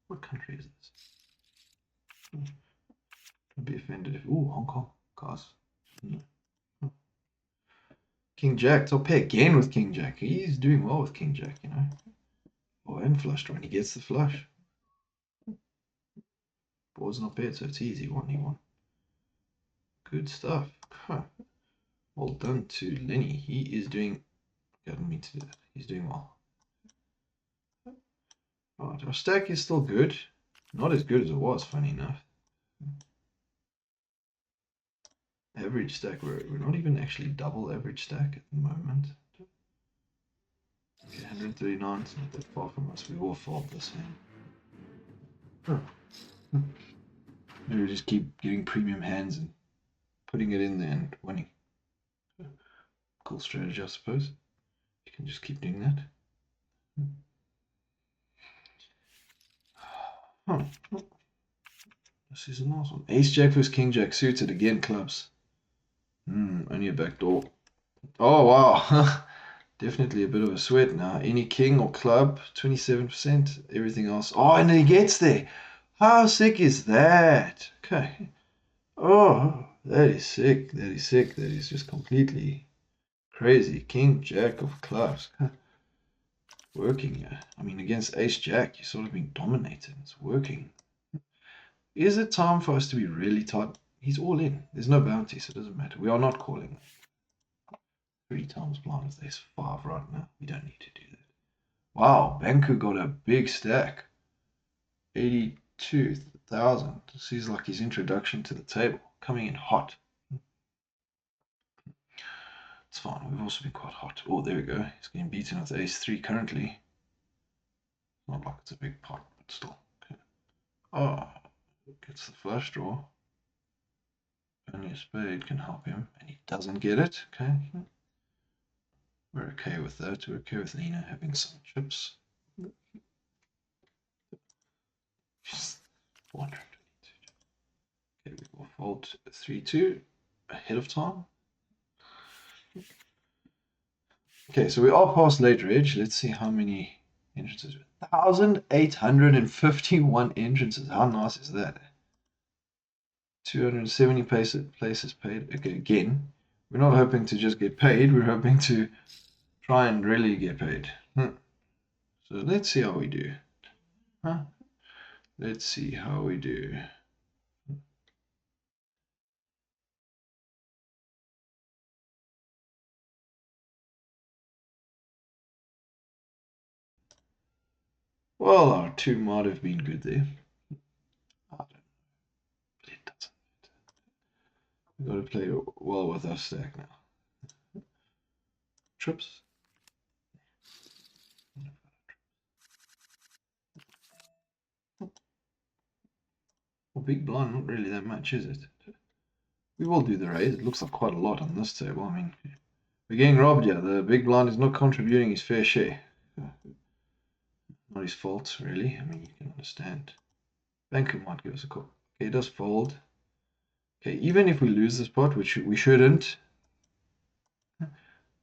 What country is this? Don't be offended if... Ooh, Hong Kong. Guys. King Jack. So I'll pay again with King Jack. He's doing well with King Jack, you know. Oh, and flushed when he gets the flush. Board's not bad, so it's easy. 1-1. Good stuff. Huh. Well done to Lenny. He is doing... I didn't mean to do that. He's doing well. Right, our stack is still good. Not as good as it was, funny enough. Average stack, we're not even actually double average stack at the moment. Okay, 139, it's not that far from us. We all fold this hand. Maybe we just keep getting premium hands and putting it in there and winning. Cool strategy, I suppose. You can just keep doing that. This is a nice one. Ace Jack versus King Jack suited again, clubs. Only a back door. Oh, wow. Definitely a bit of a sweat now. Any king or club, 27%. Everything else. Oh, and he gets there. How sick is that? Okay. Oh, that is sick. That is sick. That is just completely crazy. King, Jack of clubs. Working here. I mean, against Ace Jack, you're sort of being dominated. It's working. Is it time for us to be really tight? He's all in. There's no bounty, so it doesn't matter. We are not calling. 3 times blind if there's 5 right now. We don't need to do that. Wow, Banku got a big stack. 82,000. This is like his introduction to the table, coming in hot. It's fine. We've also been quite hot. Oh, there we go. He's getting beaten with ace-3 currently. Not like it's a big pot, but still. Okay. Oh, gets the flush draw. Only a spade can help him, and he doesn't get it. Okay. We're okay with that. We're okay with Nina having some chips. 422. Okay, we will fold 3-2 ahead of time. Okay, so we are past late reg. Let's see how many entrances. 1,851 entrances. How nice is that? 270 places paid. Okay, again, we're not hoping to just get paid. We're hoping to try and really get paid. So let's see how we do. Let's see how we do. Well, our 2 might have been good there. I don't know, but it doesn't matter. We've got to play well with our stack now. Trips. Well, big blind, not really that much, is it? We will do the raise. It looks like quite a lot on this table. I mean, we're getting robbed here. The big blind is not contributing his fair share. Not his fault, really. I mean, you can understand. Banker might give us a call. Okay, it does fold. Okay, even if we lose this pot, which we shouldn't.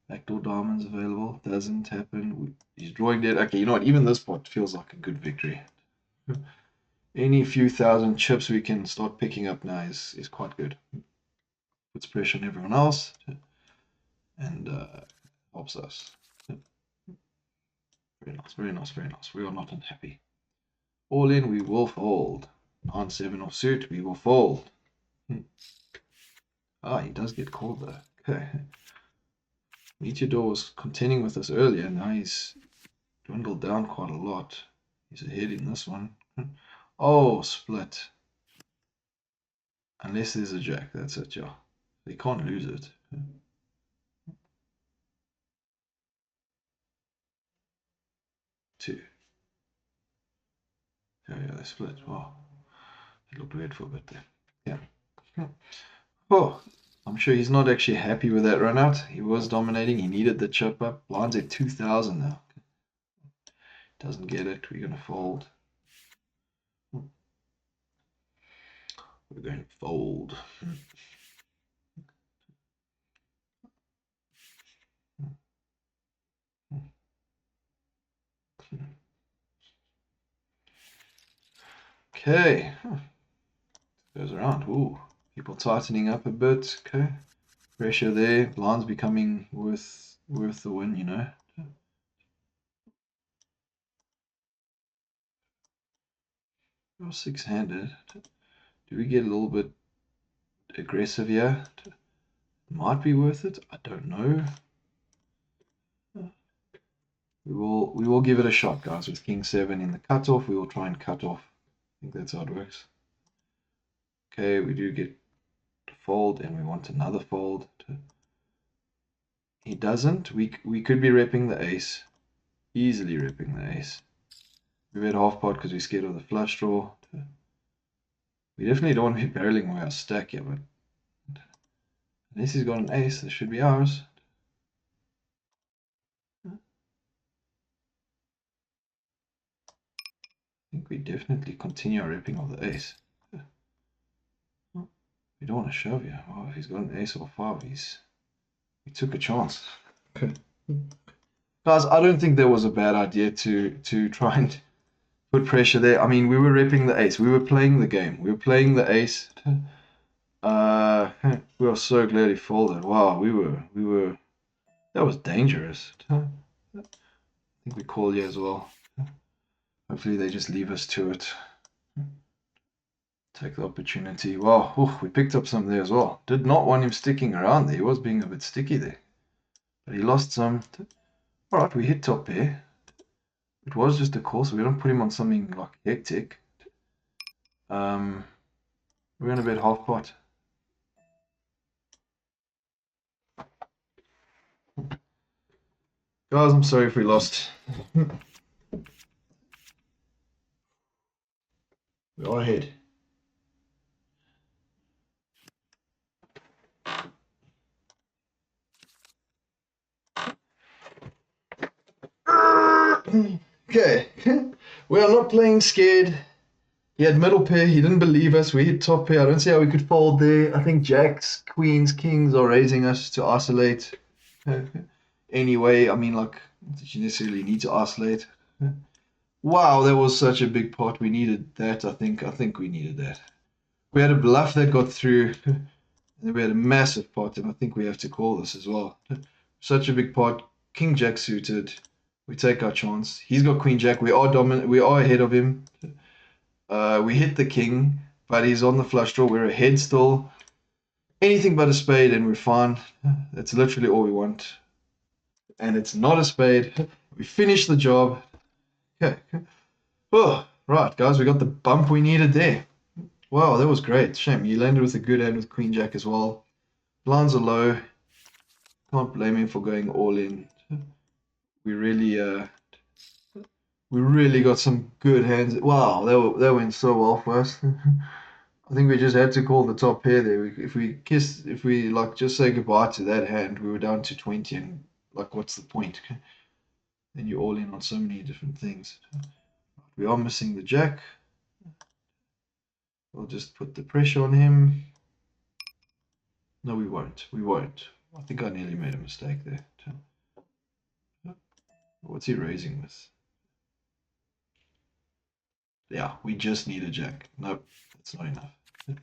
Backdoor diamonds available. Doesn't happen. He's drawing dead. Okay, you know what? Even this pot feels like a good victory. Any few thousand chips we can start picking up now is quite good. Puts pressure on everyone else and helps us. Very nice, very nice, very nice. We are not unhappy. All in, we will fold. 9-7 offsuit, we will fold. Ah, he does get called though. Okay. Meteor was contending with us earlier. Now he's dwindled down quite a lot. He's ahead in this one. Oh, split. Unless there's a jack, that's it, yeah. They can't lose it. Two. Yeah, they split. Wow. It looked weird for a bit there. Yeah. Oh, I'm sure he's not actually happy with that run out. He was dominating. He needed the chip up. Blind's at 2,000 now. Doesn't get it. We're going to fold. We're going to fold. Okay. Goes around. Ooh. People tightening up a bit. Okay. Pressure there. Blind's becoming worth the win, you know. We're 6-handed. Do we get a little bit aggressive here? Might be worth it. I don't know. We will give it a shot, guys. With King 7 in the cutoff, we will try and cut off. I think that's how it works. Okay, we do get to fold, and we want another fold. He doesn't. We could be repping the ace. Easily repping the ace. We bet half pot because we're scared of the flush draw. We definitely don't want to be barreling away our stack here, but unless he's got an ace, this should be ours. I think we definitely continue our repping of the ace. We don't want to shove here. Oh, if he's got an ace or 5, we took a chance. Okay. Guys, I don't think that was a bad idea to try and put pressure there. I mean, we were repping the ace. We were playing the game. We were playing the ace. We were so glad he folded. Wow, we were. That was dangerous. I think we call you as well. Hopefully they just leave us to it. Take the opportunity. Wow, oof, we picked up some there as well. Did not want him sticking around there. He was being a bit sticky there. But he lost some. Alright, we hit top pair. It was just a call, so we don't put him on something like hectic. We're going to bet half pot. Guys, I'm sorry if we lost. We are ahead. Okay, we are not playing scared. He had middle pair. He didn't believe us. We hit top pair. I don't see how we could fold there. I think jacks, queens, kings are raising us to isolate. Anyway, I mean, like, did you necessarily need to isolate? Wow, that was such a big pot. We needed that. I think we needed that. We had a bluff that got through. And we had a massive pot, and I think we have to call this as well. Such a big pot. King Jack suited. We take our chance. He's got Queen Jack. We are dominant. We are ahead of him. We hit the king, but he's on the flush draw. We're ahead still. Anything but a spade, and we're fine. That's literally all we want. And it's not a spade. We finished the job. Okay. Oh, right, guys. We got the bump we needed there. Wow, that was great. Shame. You landed with a good hand with Queen Jack as well. Blinds are low. Can't blame him for going all in. We really got some good hands. Wow, that went so well for us. I think we just had to call the top pair there. If we like just say goodbye to that hand, we were down to 20, and like, what's the point? Then you're all in on so many different things. We are missing the jack. We'll just put the pressure on him. No, we won't. We won't. I think I nearly made a mistake there. What's he raising with? Yeah, we just need a jack. Nope, that's not enough. I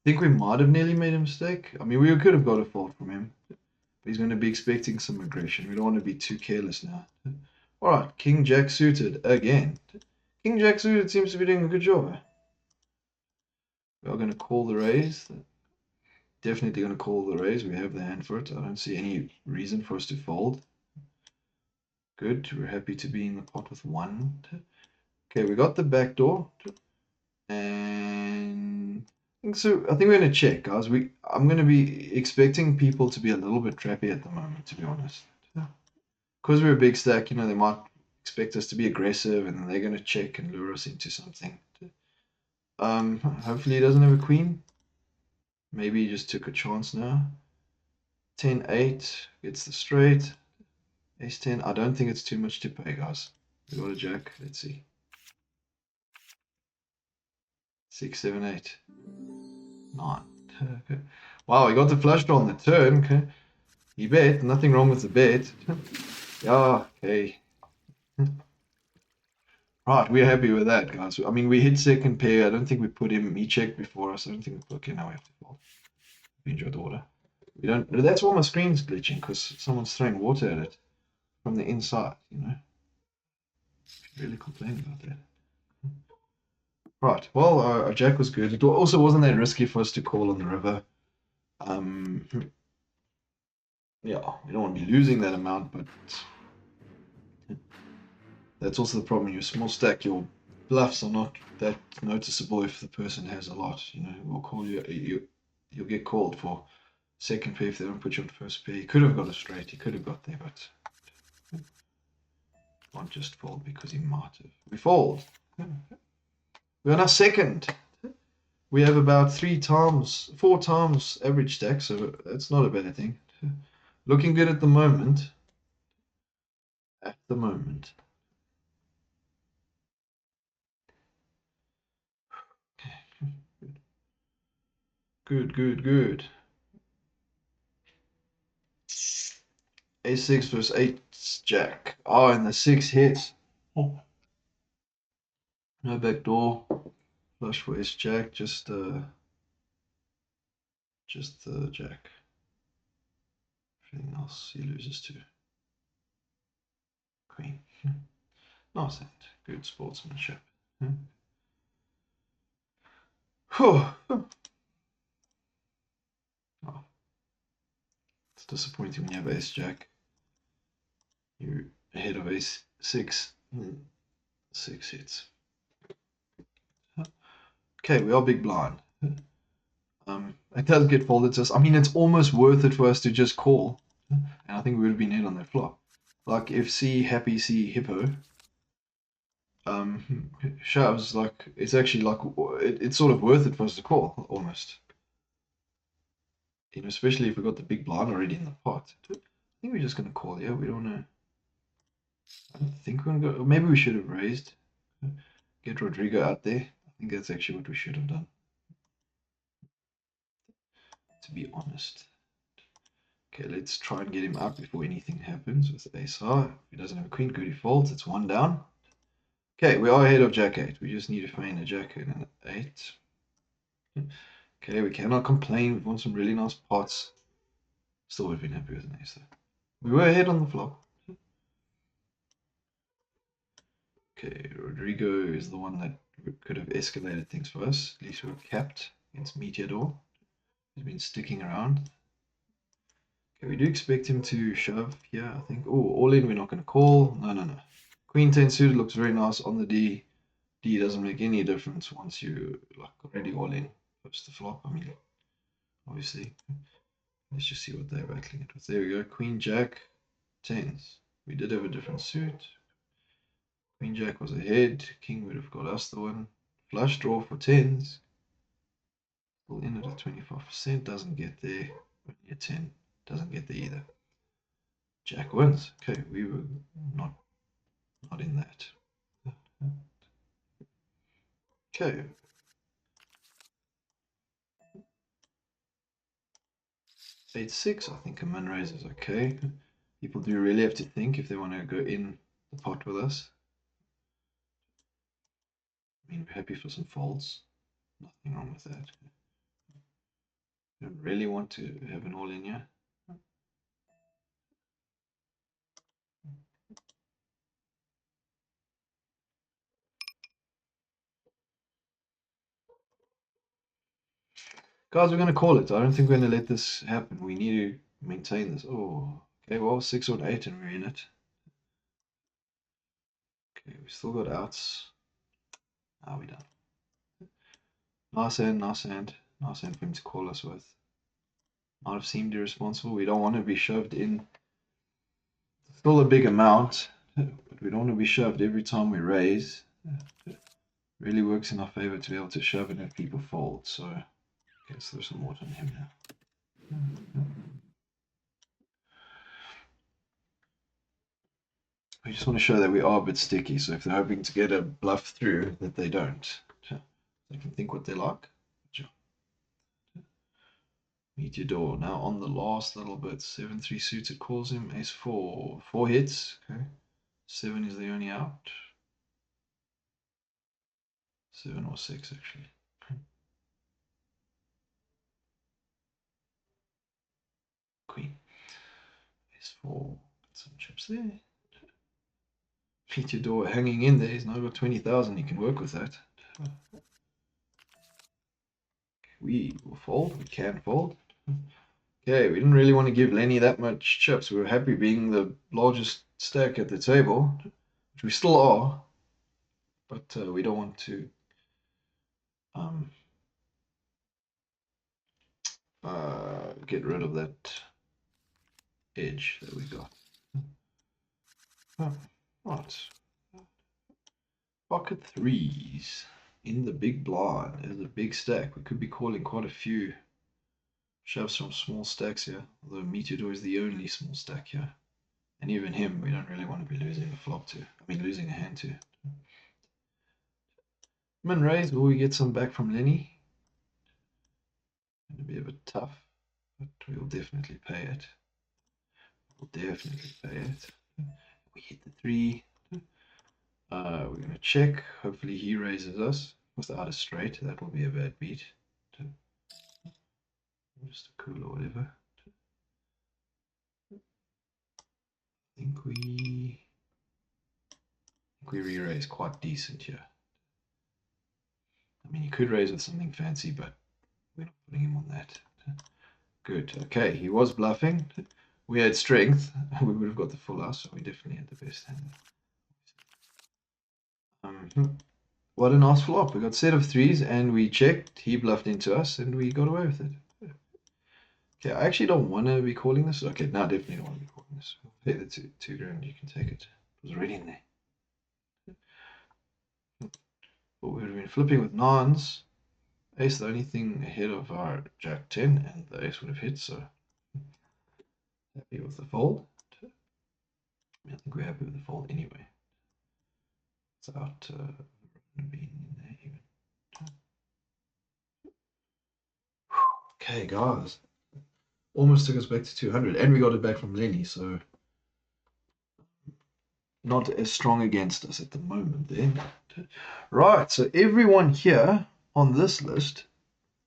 think we might have nearly made a mistake. I mean, we could have got a fault from him. But he's going to be expecting some aggression. We don't want to be too careless now. All right, King Jack suited again. King Jack suited seems to be doing a good job. We are going to call the raise. Definitely going to call the raise. We have the hand for it. I don't see any reason for us to fold. Good. We're happy to be in the pot with one. Okay, we got the back door. And so I think we're going to check, guys. I'm going to be expecting people to be a little bit trappy at the moment, to be honest. Because we're a big stack, they might expect us to be aggressive, and then they're going to check and lure us into something. Hopefully he doesn't have a queen. Maybe he just took a chance now. 10-8 gets the straight. Ace-10. I don't think it's too much to pay, guys. We got a jack. Let's see. 6, 7, 8, 9. Wow, he got the flush draw on the turn. Okay. He bet. Nothing wrong with the bet. Yeah, okay. Right, we're happy with that, guys. I mean, we hit second pair. I don't think we put him. He checked before us. I don't think we put. Okay, now we have to fold. We enjoyed the order. We don't. That's why my screen's glitching, because someone's throwing water at it from the inside. Really complain about that. Right. Well, our jack was good. It also wasn't that risky for us to call on the river. Yeah, we don't want to be losing that amount, but that's also the problem. Your small stack, your bluffs are not that noticeable if the person has a lot. We'll call you'll get called for second pair if they don't put you on first pair. He could have got a straight. He could have got there, but can't just fold because he might have. We fold. We're now second. We have about 4 times average stack, so that's not a bad thing. Looking good at the moment. At the moment. Good, good, good. A6 versus 8 jack. Oh, and the 6 hits. Oh. No back door. Flush for ace jack. Just the jack. Everything else he loses to. Queen. Nice hand. Good sportsmanship. Oh. It's disappointing when you have ace jack. You're ahead of ace 6. 6 hits. Okay, we are big blind. It does get folded to us. I mean, it's almost worth it for us to just call. And I think we would have been in on that flop. Like if C, happy C, hippo, shoves, like, it's actually like, it's sort of worth it for us to call, almost. You know, especially if we got the big blind already in the pot. I think we're just going to call here. We don't know. I don't think we're going to go. Maybe we should have raised. Get Rodrigo out there. I think that's actually what we should have done, to be honest. Okay, let's try and get him out before anything happens with ace high. If he doesn't have a queen, good, he folds. It's one down. Okay, we are ahead of jack 8. We just need to feign a jack and an 8. Okay, we cannot complain. We've won some really nice pots. Still would have been happy with an ace though. We were ahead on the flop. Okay, Rodrigo is the one that could have escalated things for us. At least we were capped against Meteor. He's been sticking around. Okay, we do expect him to shove here, I think. Oh, all in, we're not going to call. No. Queen 10 suited looks very nice on the D. D doesn't make any difference once you like already all in post the flop. I mean, obviously. Let's just see what they're battling it with. There we go. Queen Jack 10s. We did have a different suit. Queen Jack was ahead. King would have got us the one. Flush draw for 10s. Still in it at 25%. Doesn't get there. Only a 10. Doesn't get there either. Jack wins. Okay, we were not in that. Okay. 8-6. I think a min raise is okay. People do really have to think if they want to go in the pot with us. I mean, we're happy for some folds. Nothing wrong with that. Don't really want to have an all in here. Guys, we're going to call it. I don't think we're going to let this happen. We need to maintain this. Oh, okay, well, 6 or 8 and we're in it. Okay, we still got outs. How are we done? Nice hand, nice hand. Nice hand for him to call us with. Might have seemed irresponsible. We don't want to be shoved in. Still a big amount, but we don't want to be shoved every time we raise. It really works in our favor to be able to shove it if people fold. So, okay, so there's some water on him now. We just want to show that we are a bit sticky. So if they're hoping to get a bluff through, that they don't. They can think what they like. Meteor now on the last little bit. 7-3 suited calls him. Ace 4. 4 hits. Okay. 7 is the only out. 7 or 6 actually. Queen. Ace 4. Got some chips there. Meteor hanging in there. He's now got 20,000. He can work with that. We will fold. We can fold. Okay, we didn't really want to give Lenny that much chips. We were happy being the largest stack at the table, which we still are, but we don't want to get rid of that edge that we got. Right. Pocket threes in the big blind as a big stack. We could be calling quite a few shoves from small stacks here, although Meteor is the only small stack here. And even him, we don't really want to be losing a flop to. I mean, losing a hand to. Min raise, will we get some back from Lenny? It'll be a bit tough, but we'll definitely pay it. We'll definitely pay it. We hit the 3. We're going to check. Hopefully he raises us without a straight. That will be a bad beat. Just a cool or whatever. I think we re-raise quite decent here. I mean, he could raise with something fancy, but we're not putting him on that. Good. Okay, he was bluffing. We had strength. We would have got the full house, so we definitely had the best hand. What a nice flop. We got set of threes and we checked. He bluffed into us and we got away with it. Okay, I actually don't want to be calling this. Okay, now definitely don't want to be calling this. Pay the two grand. You can take it. It was already in there. But we would have been flipping with nines. Ace, the only thing ahead of our jack 10, and the ace would have hit, so happy with the fold. I think we're happy with the fold anyway. It's out being in there even. Okay, guys. Almost took us back to 200, and we got it back from Lenny, so not as strong against us at the moment then. Right, so everyone here on this list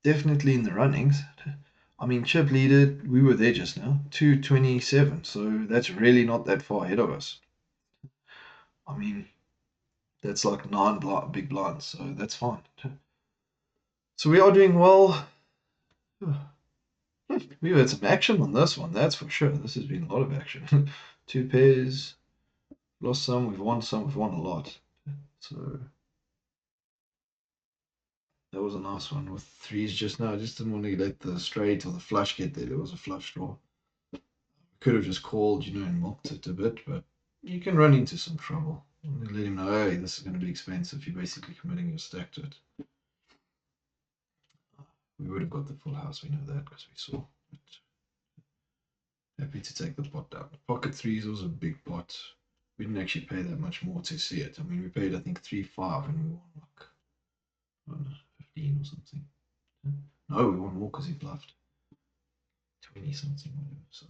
definitely in the runnings. I mean, chip leader, we were there just now, 227, so that's really not that far ahead of us. I mean, that's like nine big blinds, so that's fine. So we are doing well. We've had some action on this one, that's for sure. This has been a lot of action. Two pairs, lost some, we've won a lot. So that was a nice one with threes just now. I just didn't want to let the straight or the flush get there. There was a flush draw. Could have just called, and milked it a bit, but you can run into some trouble. Let him know, hey, this is going to be expensive. You're basically committing your stack to it. We would have got the full house, we know that because we saw. But happy to take the pot down. Pocket threes was a big pot. We didn't actually pay that much more to see it. I mean, we paid, I think, 3-5 and we won like, I don't know, 15 or something. No, we won more because he bluffed. 20 something, whatever. So,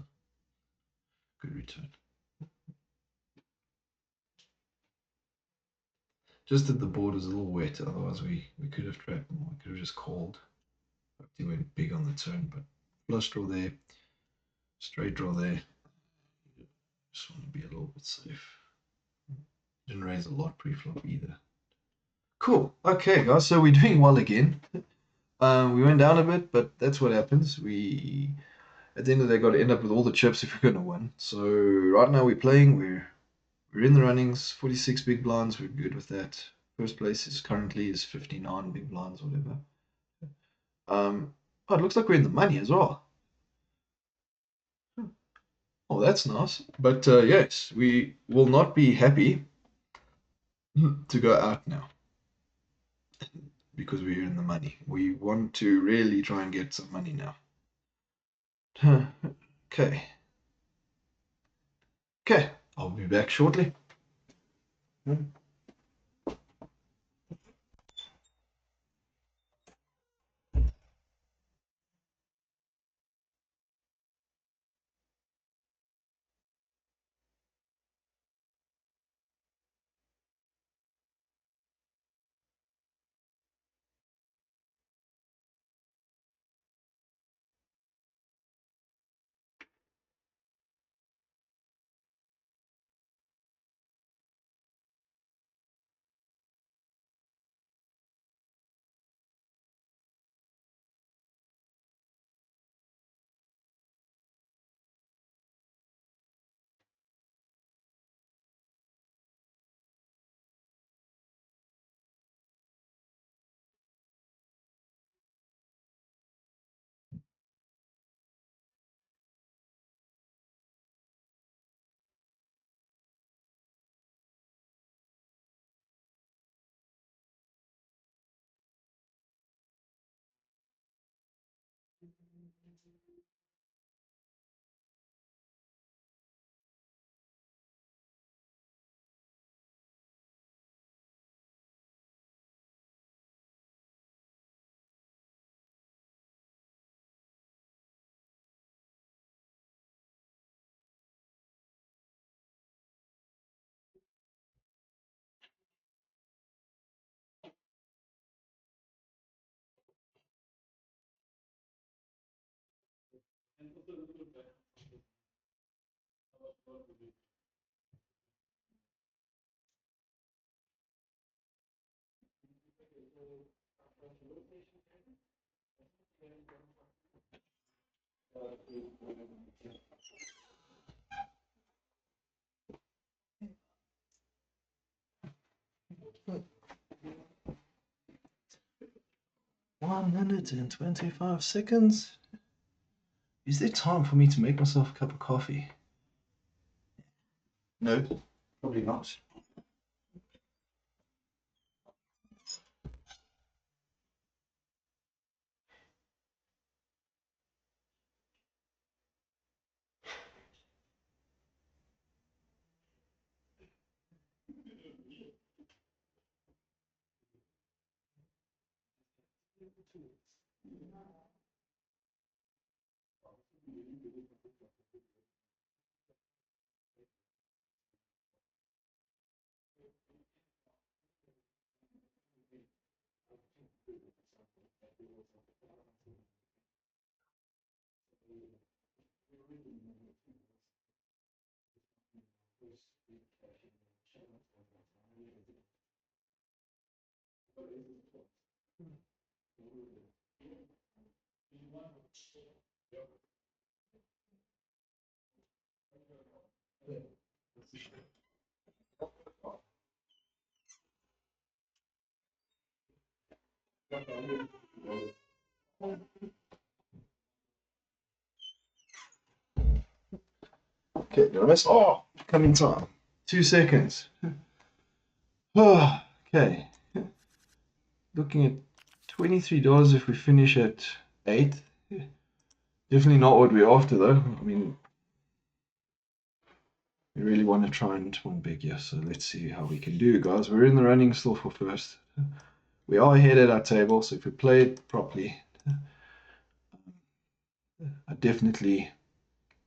good return. Just that the board was a little wet, otherwise we could have trapped more. We could have just called. He went big on the turn, but flush draw there, straight draw there. Just want to be a little bit safe. Didn't raise a lot pre-flop either. Cool. Okay, guys. So we're doing well again. We went down a bit, but that's what happens. We, at the end of the day, got to end up with all the chips if we're going to win. So right now we're playing. We're in the runnings. 46 big blinds. We're good with that. First place is currently 59 big blinds, whatever. Oh, it looks like we're in the money as well. Oh, that's nice. But yes, we will not be happy to go out now because we're in the money. We want to really try and get some money now. Okay. Okay, I'll be back shortly. 1 minute and 25 seconds. Is there time for me to make myself a cup of coffee? No, probably not. Okay, guys. Oh, coming time. 2 seconds. Oh, okay. Looking at $23 if we finish at 8. Definitely not what we're after, though. I mean, we really want to try and win big, yes. So let's see how we can do, guys. We're in the running still for first. We are ahead at our table, so if we play it properly, I definitely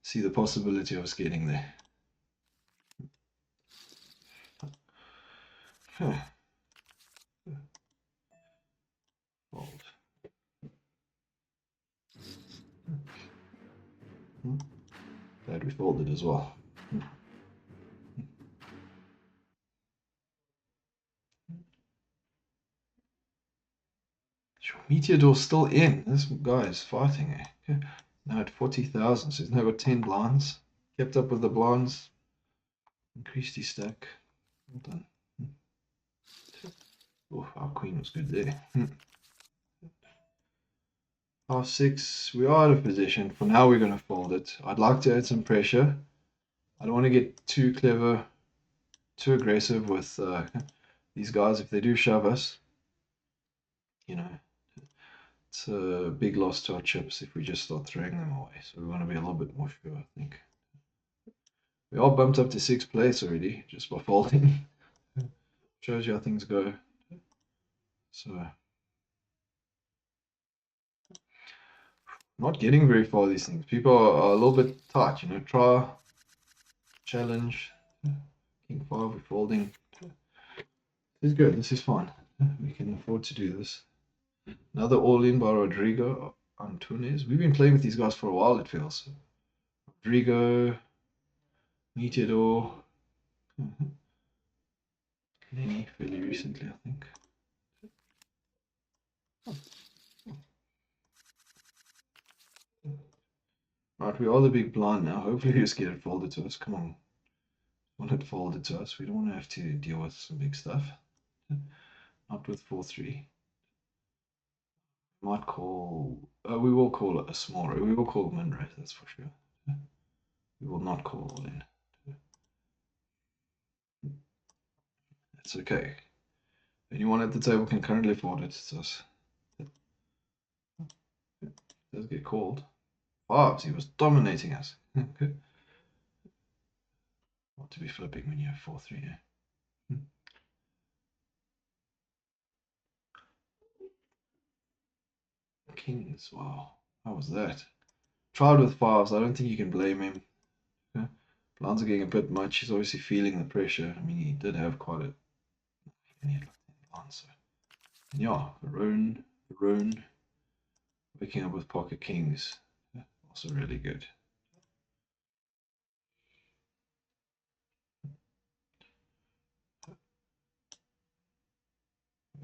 see the possibility of us getting there. Fold. Glad we folded as well. Meteor's still in. This guy is fighting. Now at 40,000, so he's now got 10 blinds. Kept up with the blinds. Increased his stack. Well done. Oh, our queen was good there. Half 6. We are out of position. For now, we're going to fold it. I'd like to add some pressure. I don't want to get too clever, too aggressive with these guys. If they do shove us, you know, it's a big loss to our chips if we just start throwing them away. So we want to be a little bit more sure, I think. We all bumped up to 6th place already just by folding. Shows you how things go. So not getting very far these things. People are a little bit tight, you know. Try, challenge. King 5, we're folding. This is good. This is fine. We can afford to do this. Another all-in by Rodrigo Antunes. We've been playing with these guys for a while, it feels. Rodrigo, Meteor, Lenny, fairly recently, I think. Right, we are the big blind now. Hopefully we just get it folded to us. Come on. Want it folded to us. We don't want to have to deal with some big stuff. Not with 4-3. Might call... we will call it a smaller. We will call min raise, that's for sure. We will not call all in. It's okay. Anyone at the table can currently afford it. It's us. It does get called. 5s, he was dominating us. Good. Not to be flipping when you have 4-3, eh? Kings, wow. How was that? Tried with 5s, I don't think you can blame him. Blinds are getting a bit much. He's obviously feeling the pressure. I mean, he did have quite a... He had like 10 blinds, so... And yeah, Varone, waking up with pocket kings. Also really good.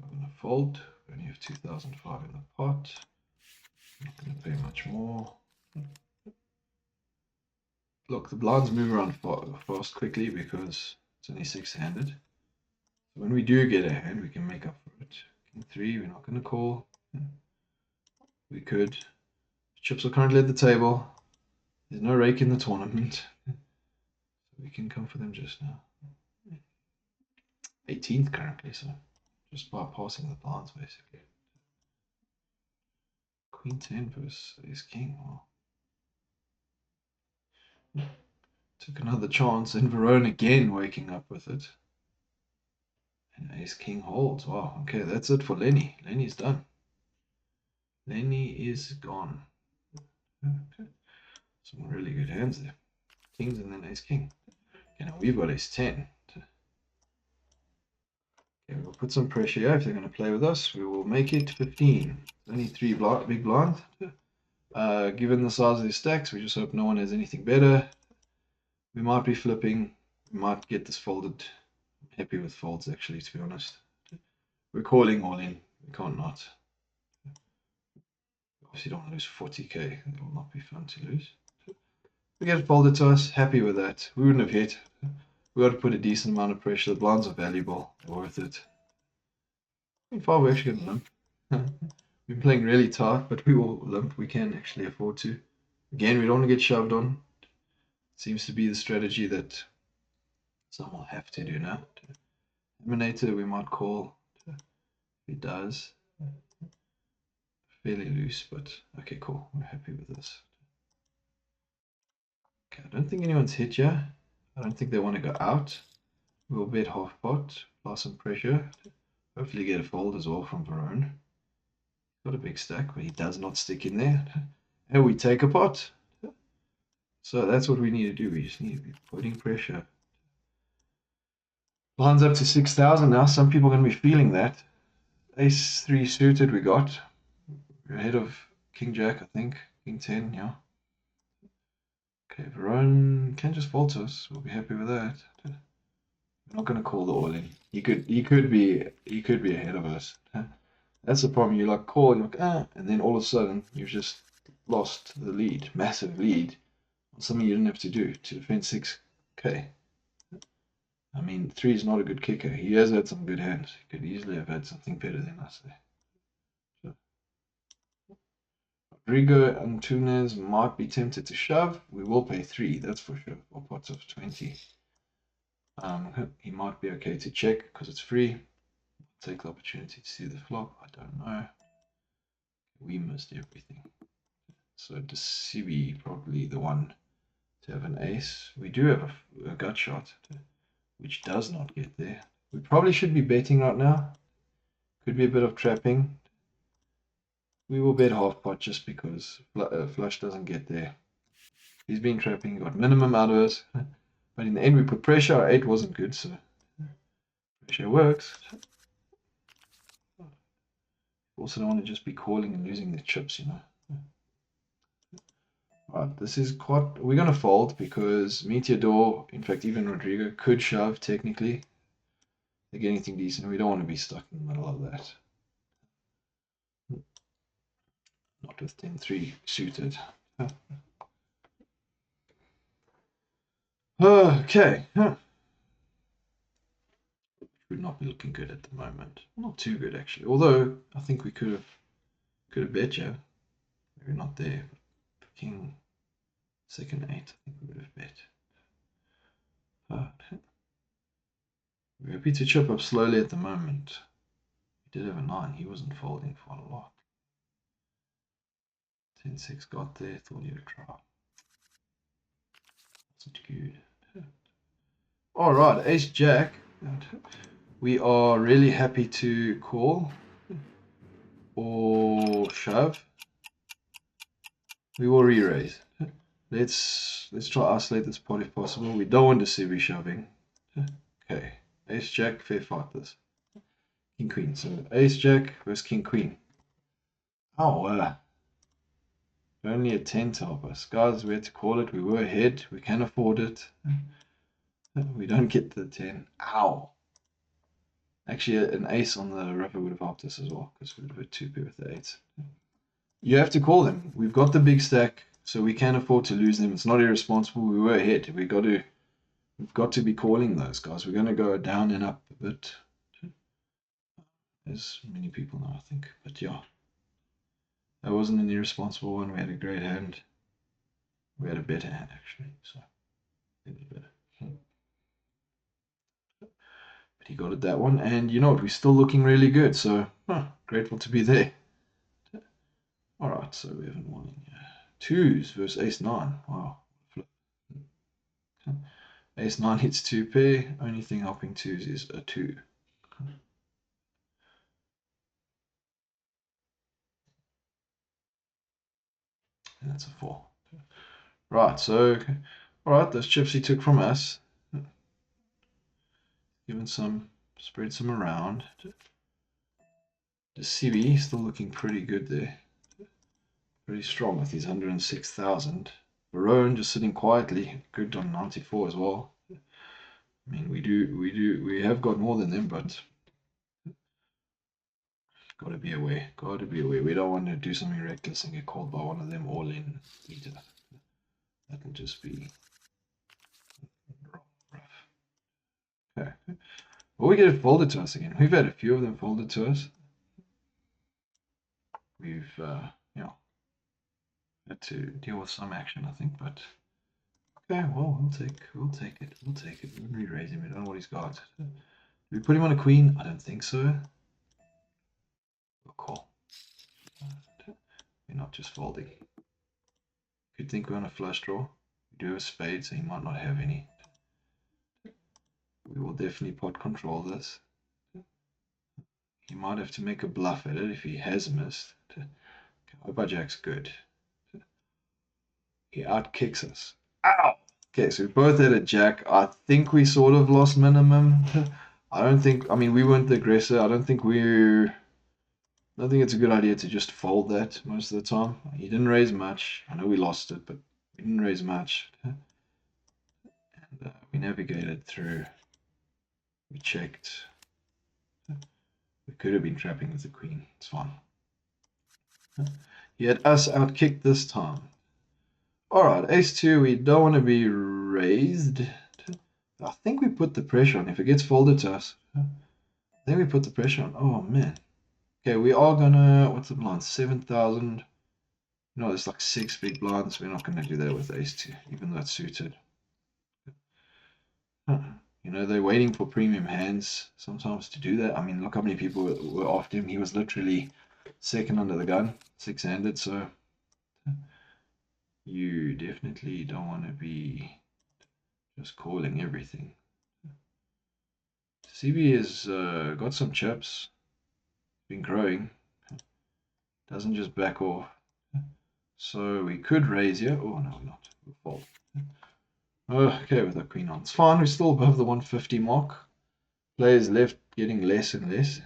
I'm going to fold. We only have 2005 in the pot. I'm not going to pay much more. Look, the blinds move around fast quickly because it's only 6-handed. So when we do get a hand, we can make up for it. King 3, we're not going to call. We could. Chips are currently at the table. There's no rake in the tournament. We can come for them just now. 18th currently, so just bypassing the blinds basically. Queen 10 versus ace king. Wow. Took another chance, and Verone again waking up with it. And ace king holds. Wow, okay, that's it for Lenny. Lenny's done. Lenny is gone. Okay. Some really good hands there. Kings and then ace king. Okay, now we've got ace 10. Okay, we'll put some pressure here. If they're going to play with us, we will make it 15. Only 3 big blinds. Given the size of the stacks, we just hope no one has anything better. We might be flipping. We might get this folded. I'm happy with folds, actually, to be honest. We're calling all in. We can't not. Obviously, don't want to lose 40k. It will not be fun to lose. We get it folded to us. Happy with that. We wouldn't have hit. We got to put a decent amount of pressure. The blinds are valuable. They're worth it. In 5, we're actually going to limp. We've been playing really tight, but we will limp. We can actually afford to. Again, we don't want to get shoved on. Seems to be the strategy that some will have to do now. Emanator, we might call. He does. Fairly loose, but okay, cool. We're happy with this. Okay, I don't think anyone's hit yet. I don't think they want to go out. We'll bet half pot, apply some pressure. Hopefully get a fold as well from Verone. Got a big stack, but he does not stick in there. And we take a pot. So that's what we need to do. We just need to be putting pressure. Blinds up to 6,000 now. Some people are going to be feeling that. Ace 3 suited we got. We're ahead of King Jack, I think. King 10, yeah. Okay, Verone can just fold to us. We'll be happy with that. We're not going to call the all in. He could be ahead of us. That's the problem. You like call, you're like and then all of a sudden you've just lost the lead, massive lead, on something you didn't have to do to defend 6k. I mean, 3 is not a good kicker. He has had some good hands. He could easily have had something better than us there. So, Rodrigo Antunes might be tempted to shove. We will pay 3, that's for sure, for pots of 20. He might be okay to check because it's free. Take the opportunity to see the flop. I don't know. We missed everything. So Deceivy probably the one to have an ace. We do have a gut shot, which does not get there. We probably should be betting right now. Could be a bit of trapping. We will bet half pot just because flush doesn't get there. He's been trapping, got minimum out of us. But in the end, we put pressure. Our 8 wasn't good, so pressure works. Also don't want to just be calling and losing the chips, you know. Right, this is quite... We're going to fold because Meteor, in fact, even Rodrigo could shove technically. They get anything decent. We don't want to be stuck in the middle of that. Not with 10-3 suited. Okay. Would not be looking good at the moment. Not too good actually. Although I think we could have bet you. Maybe not there. King second 8. I think we would have bet. We're happy to chip up slowly at the moment. He did have a 9. He wasn't folding for a lot. 10-6 got there. Thought he would try. Wasn't good. All right, Ace Jack. We are really happy to call or shove. We will re-raise. Let's try isolate this pot if possible. We don't want to see we shoving. Okay, Ace Jack, fair fight this. King Queen. So Ace Jack versus King Queen. Oh, only a 10 to help us, guys. We had to call it. We were ahead. We can afford it. We don't get the 10. Ow. Actually, an ace on the river would have helped us as well because we would have had 2 pair with the 8s. You have to call them. We've got the big stack, so we can afford to lose them. It's not irresponsible. We were ahead. We've got to be calling those guys. We're going to go down and up a bit. There's many people now, I think, but yeah. That wasn't an irresponsible one. We had a great hand. We had a better hand, actually. So it was better. But he got it that one. And you know what? We're still looking really good. So grateful to be there. All right. So we haven't won in here. Twos versus ace nine. Wow. Flip. Ace nine hits two pair. Only thing helping twos is a two. And that's a four. Right, so alright, those chips he took from us. Given some, spread some around. The CB still looking pretty good there. Pretty strong with his 106,000. Barone just sitting quietly, good on 94 as well. I mean, we have got more than them, but gotta be aware, gotta be aware. We don't want to do something reckless and get called by one of them all in either. That'll just be rough. Okay. Well, we get it folded to us again. We've had a few of them folded to us. We've, you know, had to deal with some action, I think, but okay, well, we'll take it. We'll take it. We'll re-raise him. We don't know what he's got. Do we put him on a queen? I don't think so. We'll call. We're not just folding. Could think we're on a flush draw. We do have a spade, so he might not have any. We will definitely pot control this. He might have to make a bluff at it if he has missed. Over jack's good. He outkicks us. Ow! Okay, so we both had a jack. I think we sort of lost minimum. I don't think, I mean, we weren't the aggressor. I don't think it's a good idea to just fold that most of the time. He didn't raise much. I know we lost it, but we didn't raise much. And we navigated through. We checked. We could have been trapping with the queen. It's fine. He had us outkicked this time. Alright, ace-2, we don't want to be raised. I think we put the pressure on. If it gets folded to us, then we put the pressure on. Oh, man. Okay, we are gonna, what's the blind? 7,000. No, there's like 6 big blinds. We're not gonna do that with ace-2, even though it's suited. You know, they're waiting for premium hands sometimes to do that. I mean, look how many people were after him. He was literally second under the gun, 6-handed, so you definitely don't want to be just calling everything. CB has got some chips, been growing, doesn't just back off. So we could raise here. Oh, no, we're not. We'll fold. Okay, with our queen on. It's fine. We're still above the 150 mark. Players left getting less and less.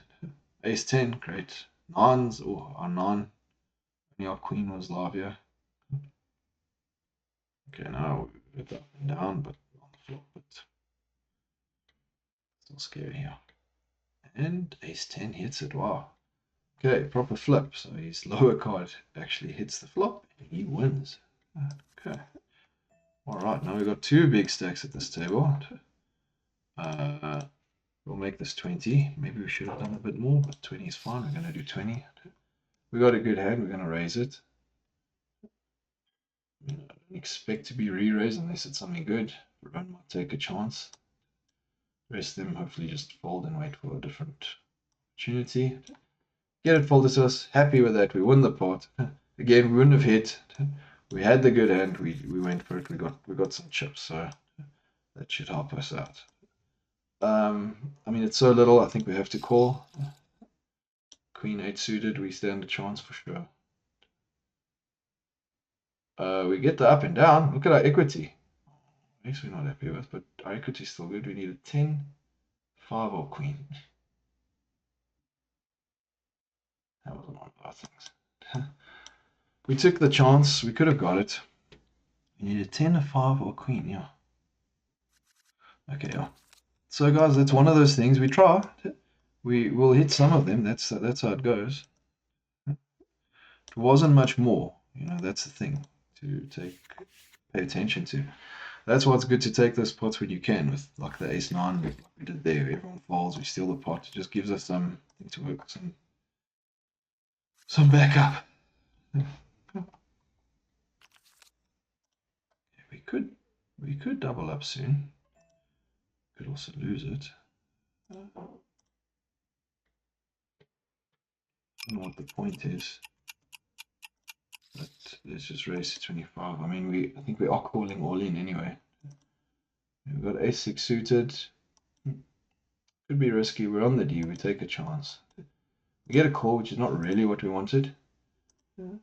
Ace 10, great. Nines, oh, our 9. Only our queen was live here. Okay, now we're up and down, but on the flop, but still scary here. And ace 10 hits it. Wow. Okay, proper flip. So his lower card actually hits the flop and he wins. Okay. Alright, now we've got 2 big stacks at this table. We'll make this 20. Maybe we should have done a bit more, but 20 is fine. We're going to do 20. We got a good hand. We're going to raise it. I don't expect to be re-raised unless it's something good. Everyone might take a chance. The rest of them hopefully just fold and wait for a different opportunity. Get it folded to us. Happy with that. We win the pot. Again, we wouldn't have hit. We had the good hand. We went for it. We got some chips, so that should help us out. I mean, it's so little. I think we have to call. Queen 8 suited. We stand a chance for sure. We get the up and down. Look at our equity. Makes we're not happy with, but our equity is still good. We need a 10, 5, or queen. That was one of our things. We took the chance. We could have got it. We need a 10, a 5, or a queen. Yeah. Okay. Yeah. So guys, that's one of those things. We try. We will hit some of them. That's how it goes. It wasn't much more. You know, that's the thing to pay attention to. That's why it's good to take those pots when you can, with like the ace 9 we did there. Everyone falls, we steal the pot. It just gives us something to work, some backup. We could double up soon. Could also lose it. I don't know what the point is. But let's just raise to 25. I mean, I think we are calling all in anyway. We've got ace-6 suited. Could be risky. We're on the D. We take a chance. We get a call, which is not really what we wanted. Okay,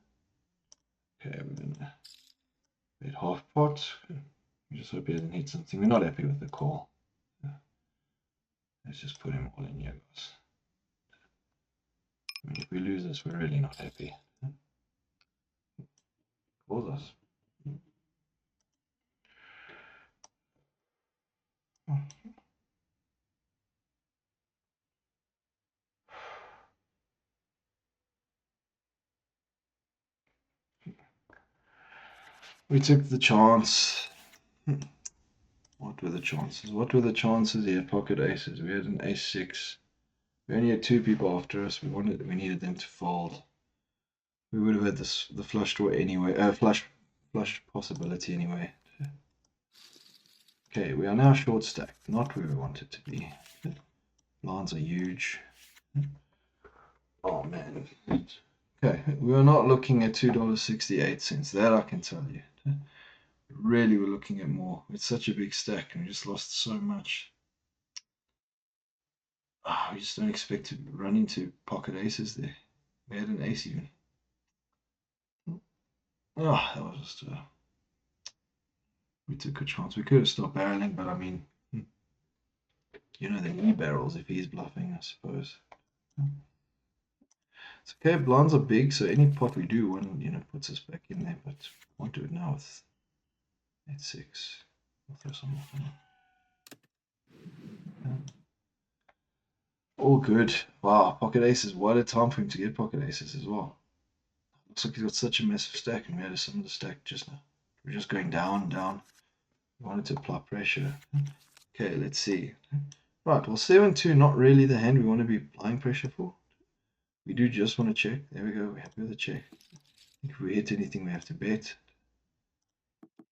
we're gonna bet half pot. We just hope he doesn't hit something. We're not happy with the call. Let's just put him all in here, guys. I mean, if we lose this, we're really not happy. Calls us. We took the chance. What were the chances? What were the chances? He had pocket aces. We had an ace-6. We only had 2 people after us. We needed them to fold. We would have had the flush draw anyway. Flush possibility anyway. Okay, we are now short stacked. Not where we want it to be. Blinds are huge. Oh man. Okay, we are not looking at $2.68. That I can tell you. Really, we're looking at more. It's such a big stack, and we just lost so much. Oh, we just don't expect to run into pocket aces there. We had an ace even. Oh, that was just we took a chance. We could have stopped barreling, but I mean, you know, he barrels if he's bluffing, I suppose. It's okay. Blinds are big, so any pot we do, puts us back in there. But I won't do it now with 8-6. I'll throw some off. All good. Wow, pocket aces. What a time for him to get pocket aces as well. Looks like he's got such a massive stack, and we had a similar stack just now. We're just going down, down. We wanted to apply pressure. Okay, let's see. Right, well, 7-2, not really the hand we want to be applying pressure for. We do just want to check. There we go. We're happy with the check. If we hit anything, we have to bet.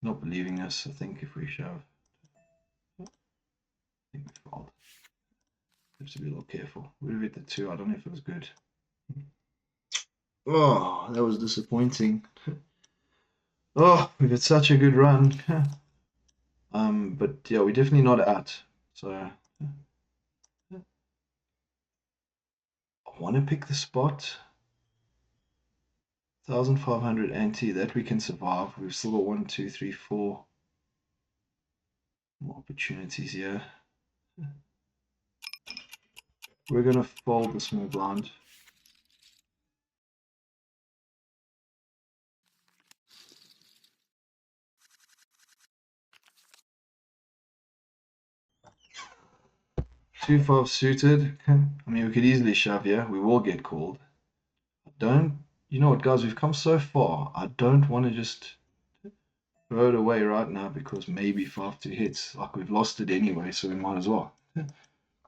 Not believing us, I think, if we shove. I think we fold. Have to be a little careful. Would have hit the 2. I don't know if it was good. Oh, that was disappointing. Oh, we've had such a good run. But yeah, we're definitely not out. So I want to pick the spot. 1,500 ante, that we can survive. We've still got 1, 2, 3, 4 more opportunities here. We're going to fold the small blind. Two 5 suited. I mean, we could easily shove here. We will get called. You know what, guys? We've come so far. I don't want to just throw it away right now because maybe 5-2 hits. Like, we've lost it anyway, so we might as well.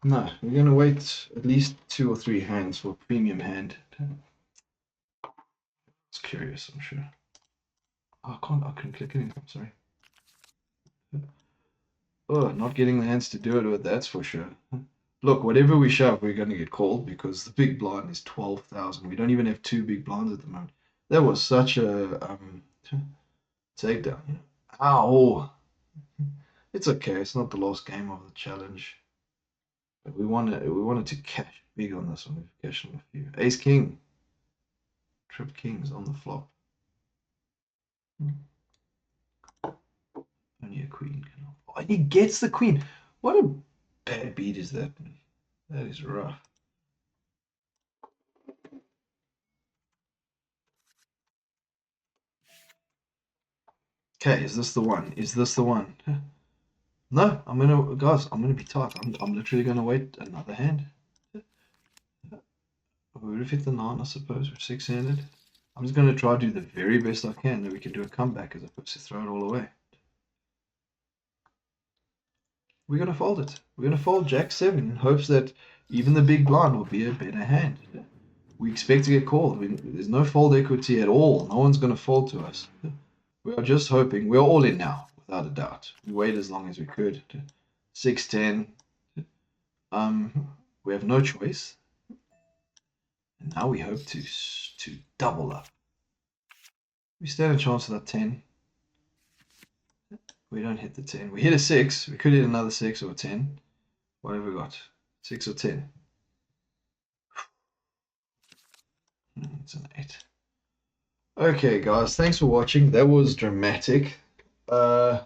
No, we're going to wait at least 2 or 3 hands for a premium hand. It's curious, I'm sure. Oh, I couldn't click anything, sorry. Oh, not getting the hands to do it with, that's for sure. Look, whatever we shove, we're going to get called because the big blind is 12,000. We don't even have 2 big blinds at the moment. That was such a takedown. Ow! It's okay. It's not the last game of the challenge. But we wanted to cash big on this one. We've cashed on a few. Ace King. Trip Kings on the flop. Only a queen. Oh, and he gets the queen. What a bad beat is that? That is rough. Okay, is this the one? Is this the one? No, guys, I'm gonna be tight. I'm literally gonna wait another hand. We would have hit the 9, I suppose. We're 6-handed. I'm just gonna try to do the very best I can that we can do a comeback as opposed to throw it all away. We're gonna fold it. We're gonna fold Jack 7 in hopes that even the big blind will be a better hand. we expect to get called. There's no fold equity at all. No one's going to fold to us. We are just hoping. We're all in now, without a doubt. We waited as long as we could. 6-10. We have no choice. And now we hope to double up. We stand a chance of that 10. We don't hit the 10. We hit a 6. We could hit another 6 or 10. What have we got? 6 or 10? It's an 8. Okay, guys, thanks for watching. That was dramatic. Yeah,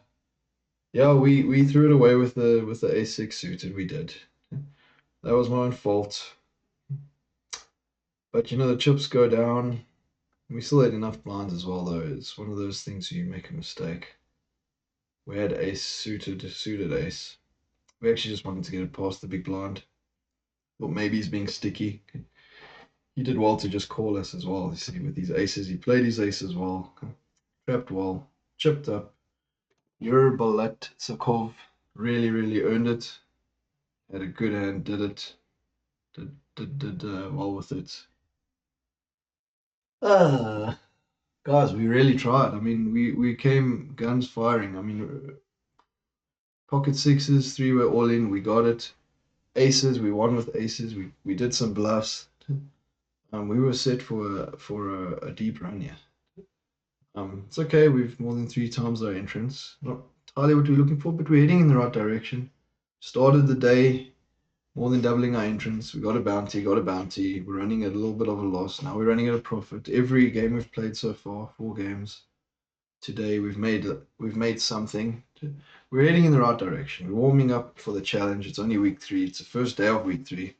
we threw it away with the A6 suited. We did. That was my own fault. But you know, the chips go down. We still had enough blinds as well, though. It's one of those things you make a mistake. We had ace suited ace. We actually just wanted to get it past the big blind. Thought maybe he's being sticky. He did well to just call us as well. You see, with these aces, he played his aces well. Trapped well. Chipped up. Your Balet Sakov really earned it. Had a good hand, did it. Did well with it. Guys, we really tried. I mean, we came guns firing. I mean, pocket sixes, three were all in. We got it. Aces, we won with aces. We did some bluffs. We were set for a deep run here. It's okay. We've more than 3 times our entrance. Not entirely what we're looking for, but we're heading in the right direction. Started the day more than doubling our entrance. We got a bounty. We're running at a little bit of a loss. Now we're running at a profit. Every game we've played so far, 4 games. Today we've made something. We're heading in the right direction. We're warming up for the challenge. It's only week 3. It's the first day of week 3.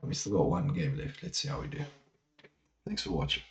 And we still got 1 game left. Let's see how we do. Thanks for watching.